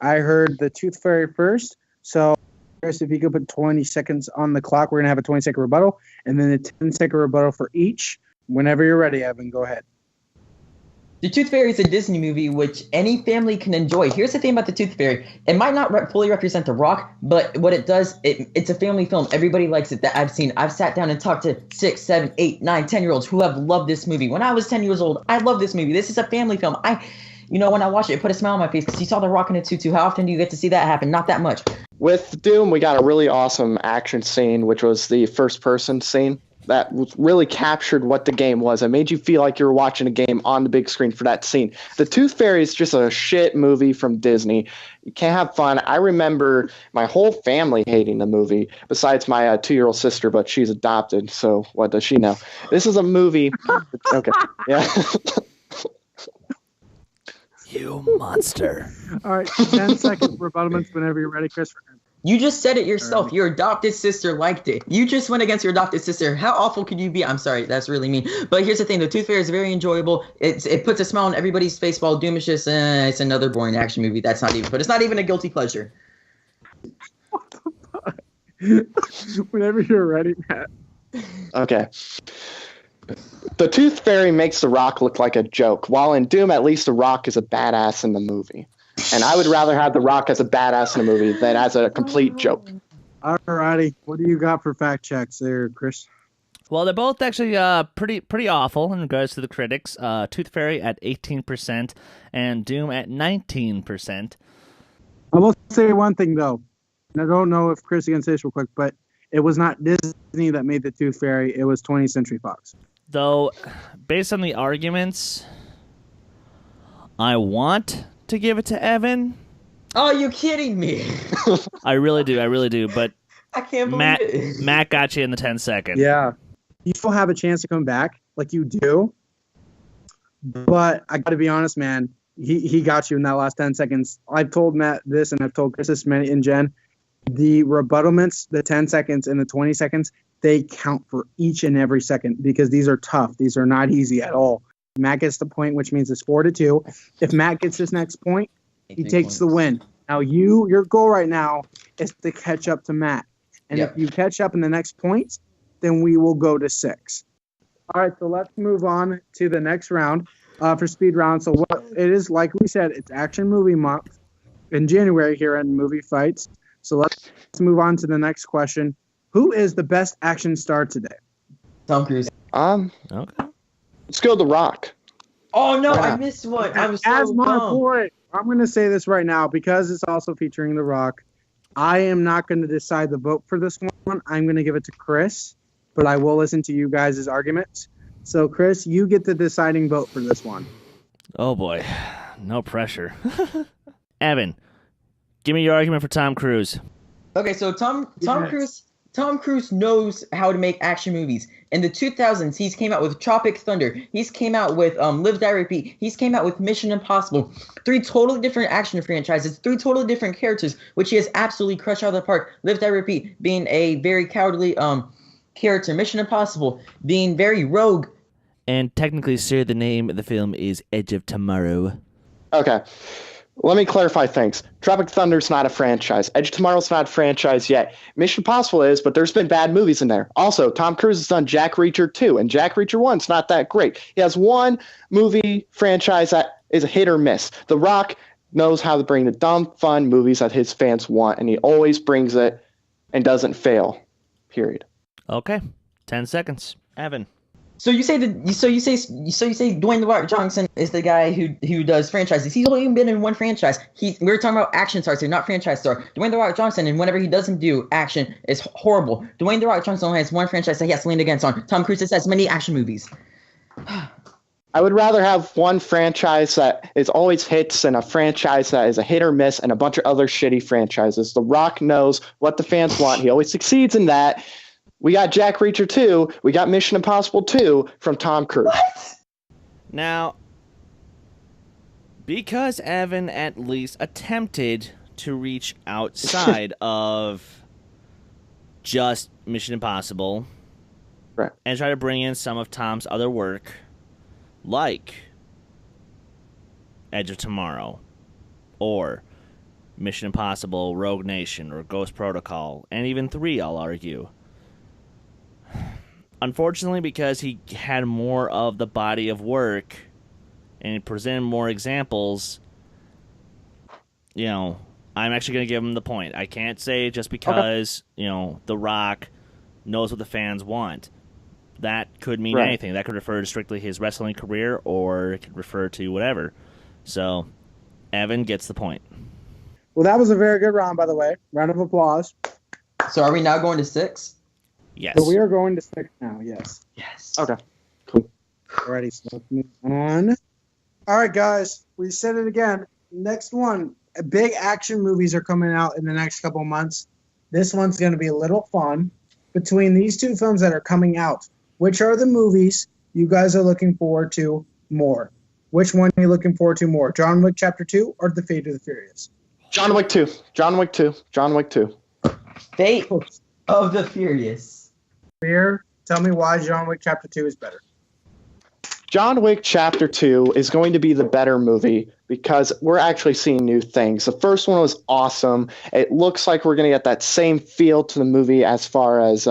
I heard The Tooth Fairy first. So, Chris, if you could put 20 seconds on the clock, we're going to have a 20-second rebuttal, and then a 10-second rebuttal for each. Whenever you're ready, Evan, go ahead. The Tooth Fairy is a Disney movie which any family can enjoy. Here's the thing about The Tooth Fairy. It might not fully represent The Rock, but what it does, it's a family film. Everybody likes it that I've seen. I've sat down and talked to 6, 7, 8, 9, 10-year-olds who have loved this movie. When I was 10 years old, I loved this movie. This is a family film. When I watch it put a smile on my face because you saw The Rock in a tutu. How often do you get to see that happen? Not that much. With Doom, we got a really awesome action scene, which was the first-person scene. that really captured what the game was. It made you feel like you were watching a game on the big screen for that scene. The Tooth Fairy is just a shit movie from Disney. You can't have fun. I remember my whole family hating the movie, besides my 2-year-old sister, but she's adopted, so what does she know? This is a movie. Okay, yeah. You monster. All right, 10-second rebuttalments whenever you're ready, Chris. You just said it yourself. Your adopted sister liked it. You just went against your adopted sister. How awful could you be? I'm sorry, that's really mean. But here's the thing: the Tooth Fairy is very enjoyable. It puts a smile on everybody's face. While Doom is just it's another boring action movie. But it's not even a guilty pleasure. What the fuck? Whenever you're ready, Matt. Okay. The Tooth Fairy makes The Rock look like a joke, while in Doom, at least The Rock is a badass in the movie. And I would rather have The Rock as a badass in a movie than as a complete joke. Alrighty, what do you got for fact checks there, Chris? Well, they're both actually pretty awful in regards to the critics. Tooth Fairy at 18% and Doom at 19%. I will say one thing, though. And I don't know if Chris can say this real quick, but it was not Disney that made the Tooth Fairy. It was 20th Century Fox. Though, based on the arguments, I want to give it to Evan. Oh, you kidding me? I really do. But I can't believe it. Matt got you in the 10 seconds. Yeah. You still have a chance to come back, like you do. But I got to be honest, man. He got you in that last 10 seconds. I've told Matt this, and I've told Chris this and Jen. The rebuttalments, the 10 seconds and the 20 seconds, they count for each and every second because these are tough. These are not easy at all. Matt gets the point, which means it's 4-2. If Matt gets this next point, he takes the win. Now, your goal right now is to catch up to Matt. And if you catch up in the next points, then we will go to 6. All right, so let's move on to the next round for speed round. So what it is, like we said, it's Action Movie Month in January here in Movie Fights. So let's move on to the next question. Who is the best action star today? Tom Cruise. Okay. Let's go The Rock. Oh, no, I missed one. I was so dumb. I'm going to say this right now because it's also featuring The Rock. I am not going to decide the vote for this one. I'm going to give it to Chris, but I will listen to you guys' arguments. So, Chris, you get the deciding vote for this one. Oh, boy. No pressure. Evan, give me your argument for Tom Cruise. Okay, so Tom Cruise knows how to make action movies. In the 2000s, he's came out with Tropic Thunder. He's came out with Live, Die, Repeat. He's came out with Mission Impossible. 3 totally different action franchises, 3 totally different characters, which he has absolutely crushed out of the park. Live, Die, Repeat being a very cowardly character. Mission Impossible being very rogue. And technically, sir, the name of the film is Edge of Tomorrow. Okay. Let me clarify things. Tropic Thunder's not a franchise. Edge of Tomorrow's not a franchise yet. Mission Impossible is, but there's been bad movies in there. Also, Tom Cruise has done Jack Reacher 2, and Jack Reacher 1's not that great. He has one movie franchise that is a hit or miss. The Rock knows how to bring the dumb, fun movies that his fans want, and he always brings it and doesn't fail. Period. Okay. 10 seconds. Evan. So you say Dwayne The Rock Johnson is the guy who does franchises. He's only been in one franchise. We're talking about action stars here, not franchise star. Dwayne The Rock Johnson, and whenever he doesn't do action, is horrible. Dwayne The Rock Johnson only has one franchise that he has to lean against on. Tom Cruise has many action movies. I would rather have one franchise that is always hits and a franchise that is a hit or miss and a bunch of other shitty franchises. The Rock knows what the fans want. He always succeeds in that. We got Jack Reacher 2. We got Mission Impossible 2 from Tom Cruise. What? Now, because Evan at least attempted to reach outside of just Mission Impossible, right, and try to bring in some of Tom's other work, like Edge of Tomorrow, or Mission Impossible, Rogue Nation, or Ghost Protocol, and even 3, I'll argue. Unfortunately, because he had more of the body of work and he presented more examples, I'm actually going to give him the point. I can't say just because, The Rock knows what the fans want. That could mean anything. That could refer to strictly his wrestling career, or it could refer to whatever. So, Evan gets the point. Well, that was a very good round, by the way. Round of applause. So are we now going to 6? Yes. So we are going to 6 now, yes. Yes. Okay. Cool. Alrighty, so let's move on. All right, guys, we said it again. Next one, big action movies are coming out in the next couple of months. This one's going to be a little fun. Between these two films that are coming out, which are the movies you guys are looking forward to more? Which one are you looking forward to more, John Wick Chapter 2 or The Fate of the Furious? John Wick 2. John Wick 2. John Wick 2. Fate of the Furious. Fear, tell me why John Wick Chapter 2 is better. John Wick Chapter 2 is going to be the better movie because we're actually seeing new things. The first one was awesome. It looks like we're going to get that same feel to the movie as far as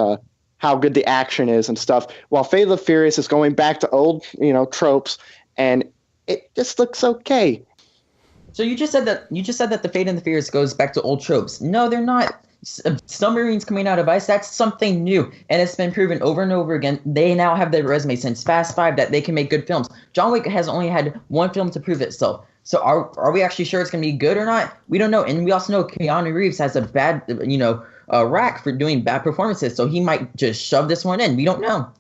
how good the action is and stuff, while Fate of the Furious is going back to old, tropes, and it just looks okay. So you just said that the Fate and the Furious goes back to old tropes. No, they're not. Submarines coming out of ice, that's something new, and it's been proven over and over again. They now have their resume since Fast 5 that they can make good films. John Wick has only had one film to prove itself. So are we actually sure it's going to be good or not? We don't know. And we also know Keanu Reeves has a bad, rack for doing bad performances. So he might just shove this one in. We don't know.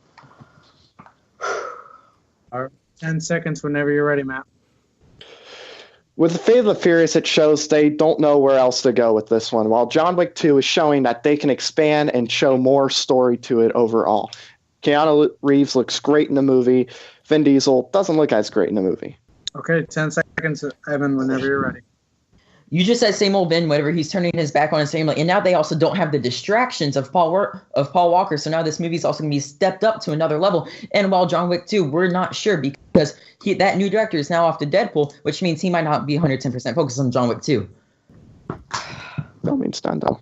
All right, 10 seconds whenever you're ready, Matt. With the Fate of the Furious, it shows they don't know where else to go with this one, while John Wick 2 is showing that they can expand and show more story to it overall. Keanu Reeves looks great in the movie. Vin Diesel doesn't look as great in the movie. Okay, 10 seconds, Evan, whenever you're ready. You just said same old Vin, whatever. He's turning his back on his family, and now they also don't have the distractions of Paul Walker. So now this movie's also gonna be stepped up to another level. And while John Wick 2, we're not sure because that new director is now off to Deadpool, which means he might not be 110% focused on John Wick 2. No means done, though.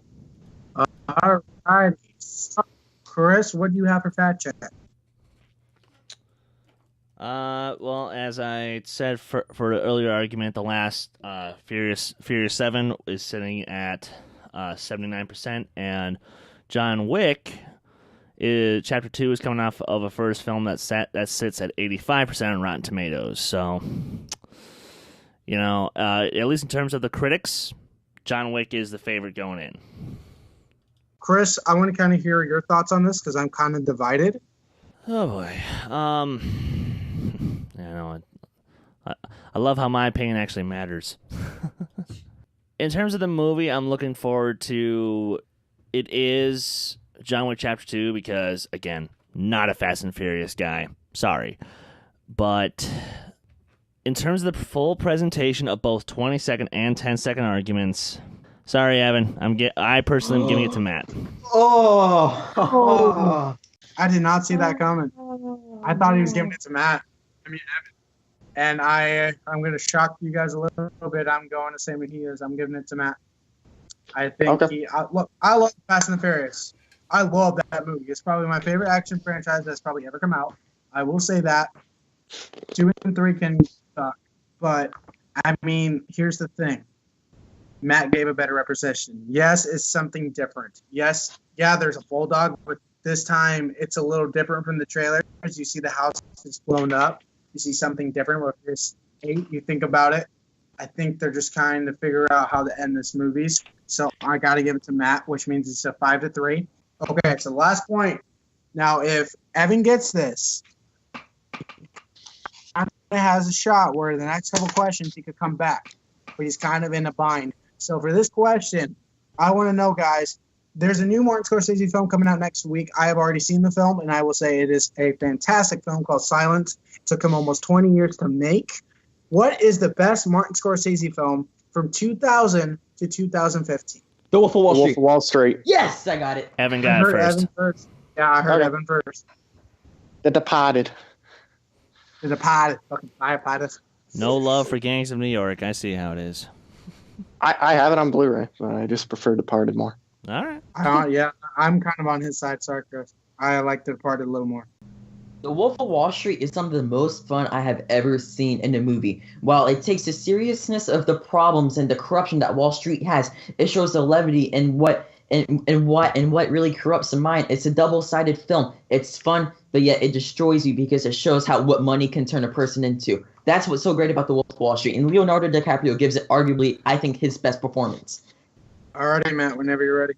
All right, Chris, what do you have for fact check? Well, as I said for the earlier argument, the last Furious 7 is sitting at 79%, and John Wick Chapter 2 is coming off of a first film that sits at 85% on Rotten Tomatoes. So, at least in terms of the critics, John Wick is the favorite going in. Chris, I want to kind of hear your thoughts on this because I'm kind of divided. Oh boy. I love how my opinion actually matters. In terms of the movie, I'm looking forward to it is John Wick Chapter 2 because, again, not a Fast and Furious guy. Sorry. But in terms of the full presentation of both 20-second and 10-second arguments, sorry, Evan, I personally am giving it to Matt. Oh. I did not see that coming. I thought he was giving it to Matt. Evan. And I'm going to shock you guys a little bit. I'm going the same as he is. I'm giving it to Matt. I think I love Fast and the Furious. I love that movie. It's probably my favorite action franchise that's probably ever come out. I will say that. 2 and 3 can suck. But, here's the thing. Matt gave a better representation. Yes, it's something different. Yes, there's a bulldog, but this time it's a little different from the trailers. You see the house is blown up. You see something different with this 8. You think about it. I think they're just trying to figure out how to end this movie. So I got to give it to Matt, which means it's a 5-3. Okay, so last point. Now, if Evan gets this, he has a shot where the next couple questions he could come back, but he's kind of in a bind. So for this question, I want to know, guys, there's a new Martin Scorsese film coming out next week. I have already seen the film, and I will say it is a fantastic film called Silence. It took him almost 20 years to make. What is the best Martin Scorsese film from 2000 to 2015? The Wolf of Wall Street. Wolf of Wall Street. Yes, I got it. Evan got it first. Evan first. Yeah, I heard Evan first. The Departed. The Departed. Fucking Departed. No love for Gangs of New York. I see how it is. I have it on Blu-ray, but I just prefer Departed more. All right. Yeah, I'm kind of on his side, sorry, Chris. I like The Departed a little more. The Wolf of Wall Street is some of the most fun I have ever seen in a movie. While it takes the seriousness of the problems and the corruption that Wall Street has, it shows the levity and what really corrupts the mind. It's a double-sided film. It's fun, but yet it destroys you because it shows what money can turn a person into. That's what's so great about The Wolf of Wall Street. And Leonardo DiCaprio gives it arguably, I think, his best performance. All righty, Matt, whenever you're ready.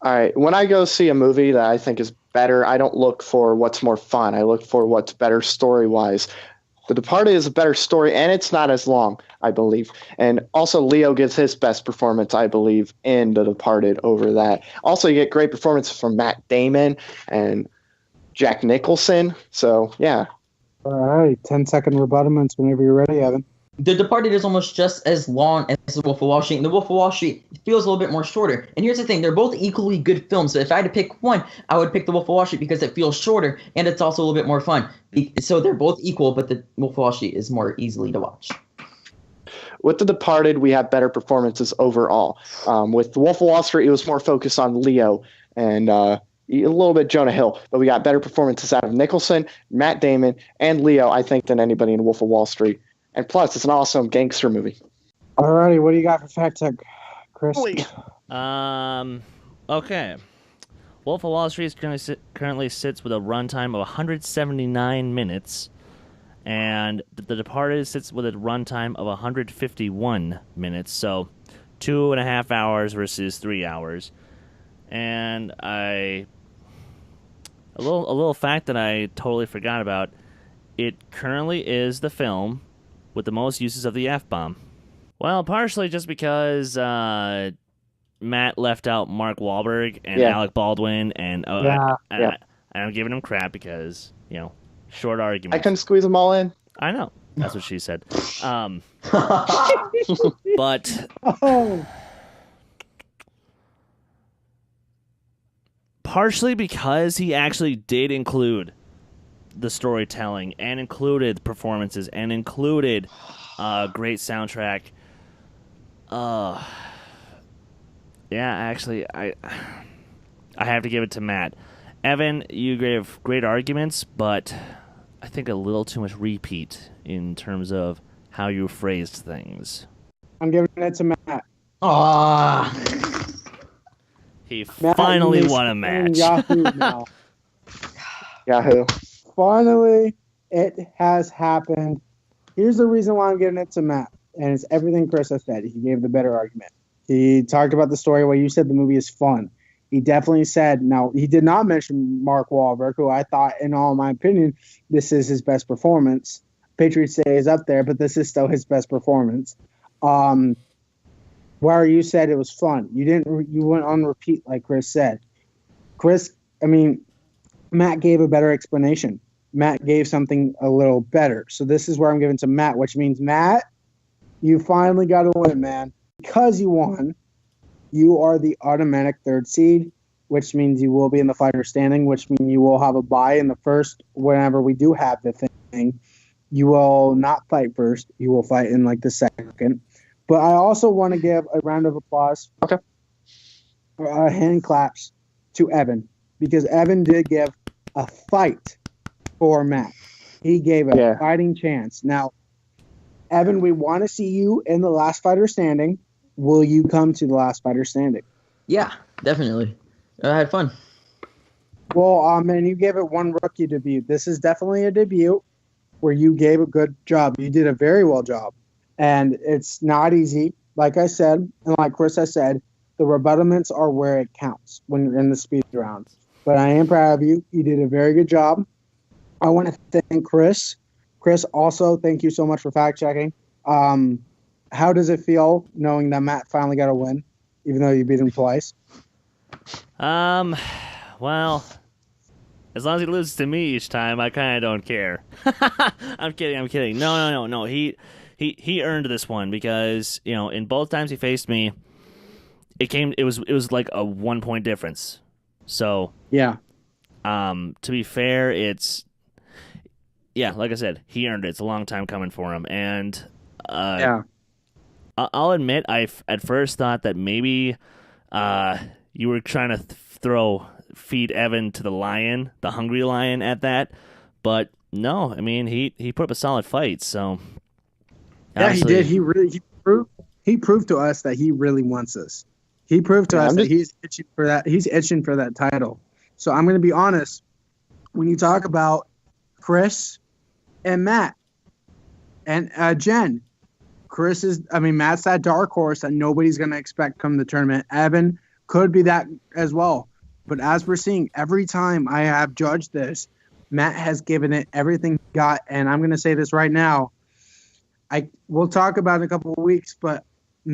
All right. When I go see a movie that I think is better, I don't look for what's more fun. I look for what's better story-wise. The Departed is a better story, and it's not as long, I believe. And also, Leo gives his best performance, I believe, in The Departed over that. Also, you get great performances from Matt Damon and Jack Nicholson. So, yeah. All right, 10-second rebuttalments whenever you're ready, Evan. The Departed is almost just as long as The Wolf of Wall Street, and The Wolf of Wall Street feels a little bit more shorter. And here's the thing, they're both equally good films, so if I had to pick one, I would pick The Wolf of Wall Street because it feels shorter, and it's also a little bit more fun. So they're both equal, but The Wolf of Wall Street is more easily to watch. With The Departed, we have better performances overall. With The Wolf of Wall Street, it was more focused on Leo and a little bit Jonah Hill, but we got better performances out of Nicholson, Matt Damon, and Leo, I think, than anybody in Wolf of Wall Street. And plus, it's an awesome gangster movie. Alrighty, what do you got for fact check, Chris? Okay. Wolf of Wall Street currently sits with a runtime of 179 minutes, and The Departed sits with a runtime of 151 minutes, so 2.5 hours versus 3 hours. And a little fact that I totally forgot about, it currently is the film with the most uses of the F-bomb. Well, partially just because Matt left out Mark Wahlberg and Alec Baldwin, and I'm giving him crap because, short argument. I couldn't squeeze them all in. I know. That's what she said. But partially because he actually did include the storytelling and included performances and included great soundtrack. Actually, I have to give it to Matt. Evan, you gave great arguments, but I think a little too much repeat in terms of how you phrased things. I'm giving it to Matt. He finally won a match. Yahoo now. Yahoo. Finally, it has happened. Here's the reason why I'm giving it to Matt, and it's everything Chris has said. He gave the better argument. He talked about the story where you said the movie is fun. He definitely said, now, he did not mention Mark Wahlberg, who I thought, in all my opinion, this is his best performance. Patriots Day is up there, but this is still his best performance. Where you said it was fun. You went on repeat like Chris said. Matt gave a better explanation. Matt gave something a little better. So this is where I'm giving to Matt, which means, Matt, you finally got to win, man. Because you won, you are the automatic third seed, which means you will be in the fighter standing, which means you will have a bye in the first whenever we do have the thing. You will not fight first. You will fight in the second. But I also want to give a round of applause, hand claps to Evan, because Evan did give a fight for Matt. He gave a fighting chance. Now, Evan, we want to see you in the last fighter standing. Will you come to the last fighter standing? Yeah, definitely. I had fun. Well, and you gave it one rookie debut. This is definitely a debut where you gave a good job. You did a very well job. And it's not easy. Like I said, and like Chris has said, the rebuttalments are where it counts when you're in the speed rounds. But I am proud of you. You did a very good job. I want to thank Chris. Chris, also, thank you so much for fact-checking. How does it feel knowing that Matt finally got a win, even though you beat him twice? Well, as long as he loses to me each time, I kind of don't care. I'm kidding. No. He earned this one because, in both times he faced me, it was like a 1 point difference. So, yeah. To be fair, like I said, he earned it. It's a long time coming for him. And I'll admit, I at first thought that maybe you were trying to feed Evan to the hungry lion at that. But no, he put up a solid fight. So yeah, he did. He proved to us that he really wants this. He proved to us that he's itching for that. He's itching for that title. So I'm going to be honest. When you talk about Chris and Matt and Jen, Matt's that dark horse that nobody's going to expect come the tournament. Evan, could be that as well. But as we're seeing, every time I have judged this, Matt has given it everything he got. And I'm going to say this right now. We'll talk about it in a couple of weeks, but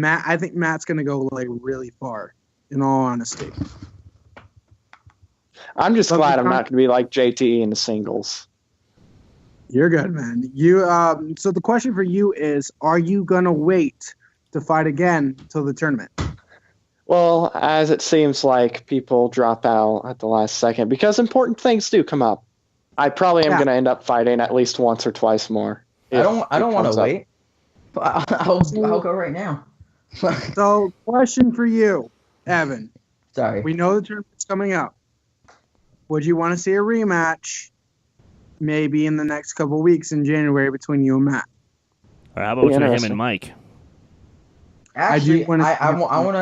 I think Matt's going to go like really far, in all honesty. I'm just glad I'm not going to be like JT in the singles. You're good, man. So the question for you is, are you going to wait to fight again till the tournament? Well, as it seems like people drop out at the last second, because important things do come up. I probably am going to end up fighting at least once or twice more. I don't want to wait. I'll go right now. So, question for you, Evan. Sorry. We know the tournament's coming up. Would you want to see a rematch maybe in the next couple of weeks in January between you and Matt? Or how about between him and Mike? Actually, I want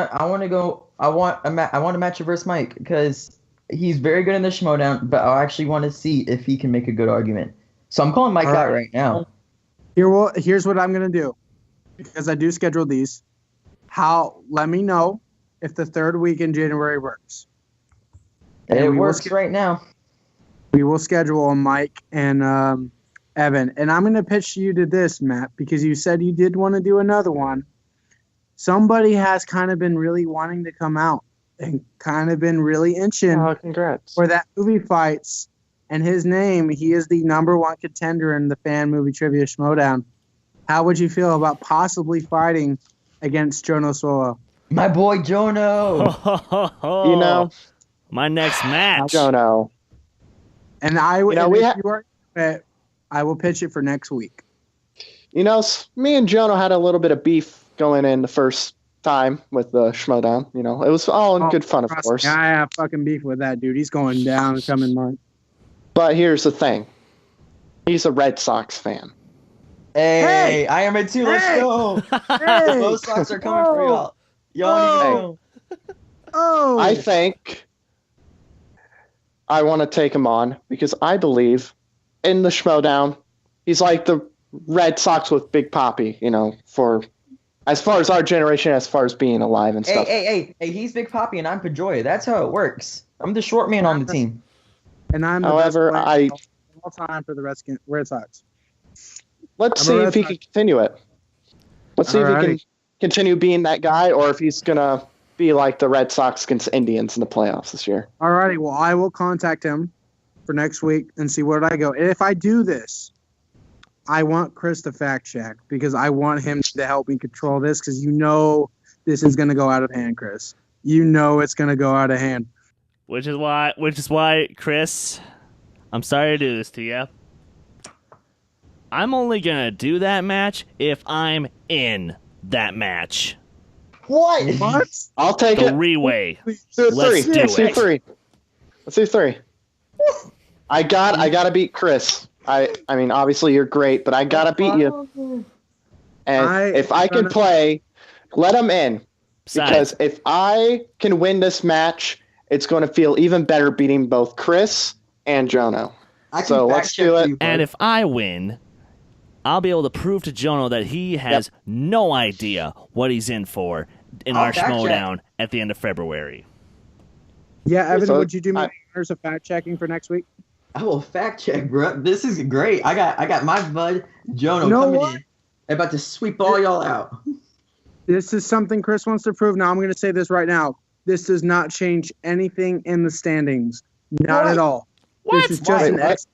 a match versus Mike because he's very good in the Schmoedown, but I actually want to see if he can make a good argument. So I'm calling Mike out right now. Here's what I'm gonna do, because I do schedule these. Let me know if the third week in January works. And it works right now. We will schedule Mike and Evan, and I'm gonna pitch you to this, Matt, because you said you did want to do another one. Somebody has kind of been really wanting to come out and kind of been really itching for that movie fights. And his name, he is the #1 contender in the Fan Movie Trivia Schmoedown. How would you feel about possibly fighting against Jono Solo? My boy Jono. My next match. Jono. And I will pitch it for next week. Me and Jono had a little bit of beef going in the first time with the Schmoedown. It was all in good fun, of course. I have fucking beef with that dude. He's going down coming March. But here's the thing. He's a Red Sox fan. Hey, I am it too. Let's go. Those Sox are coming for y'all. Y'all need to go. I think I want to take him on because I believe in the Schmoedown, he's like the Red Sox with Big Papi, for as far as our generation, as far as being alive and stuff. Hey, he's Big Papi and I'm Pedroia. That's how it works. I'm the short man on the team. And I'm the best player all time for the Red Sox. Let's see if he can continue it. Let's see if he can continue being that guy or if he's going to be like the Red Sox against Indians in the playoffs this year. All righty. Well, I will contact him for next week and see where I go. And if I do this, I want Chris to fact check because I want him to help me control this because this is going to go out of hand, Chris. It's going to go out of hand. Which is why, Chris, I'm sorry to do this to you. I'm only going to do that match if I'm in that match. What? I'll take it. Three-way. Let's do three. Let's do three. I gotta beat Chris. I mean, obviously you're great, but I gotta beat you. And if I can play, let him in. Because if I can win this match, it's going to feel even better beating both Chris and Jono. So let's do it. And if I win, I'll be able to prove to Jono that he has no idea what he's in for in our Schmoedown at the end of February. Yeah, Evan, would you do me honors of fact checking for next week? I will fact check, bro. This is great. I got my bud Jono coming in, about to sweep all y'all out. This is something Chris wants to prove. Now I'm going to say this right now. This does not change anything in the standings. Not at all. What? This is just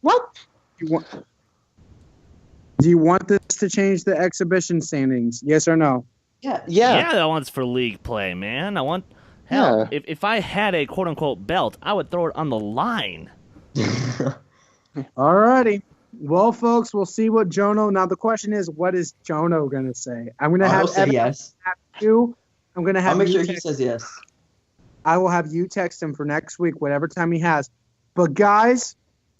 What? Do you want this to change the exhibition standings? Yes or no? Yeah. Yeah, that one's for league play, man. If I had a quote-unquote belt, I would throw it on the line. All righty. Well, folks, we'll see what Jono. Now, the question is, what is Jono going to say? I'm going to have say yes. I'm going to have I'll make sure he says yes. I will have you text him for next week, whatever time he has. But, guys,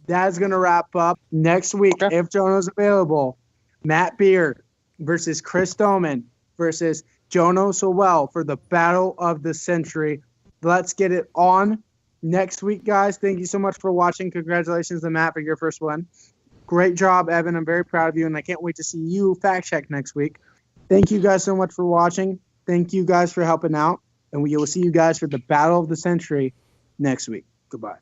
that's going to wrap up next week. If Jono's available, Matt Beard versus Chris Doman versus Jono Sowell for the Battle of the Century. Let's get it on next week, guys. Thank you so much for watching. Congratulations to Matt for your first win. Great job, Evan. I'm very proud of you, and I can't wait to see you fact check next week. Thank you guys so much for watching. Thank you guys for helping out. and we will see you guys for the Battle of the Century next week. Goodbye.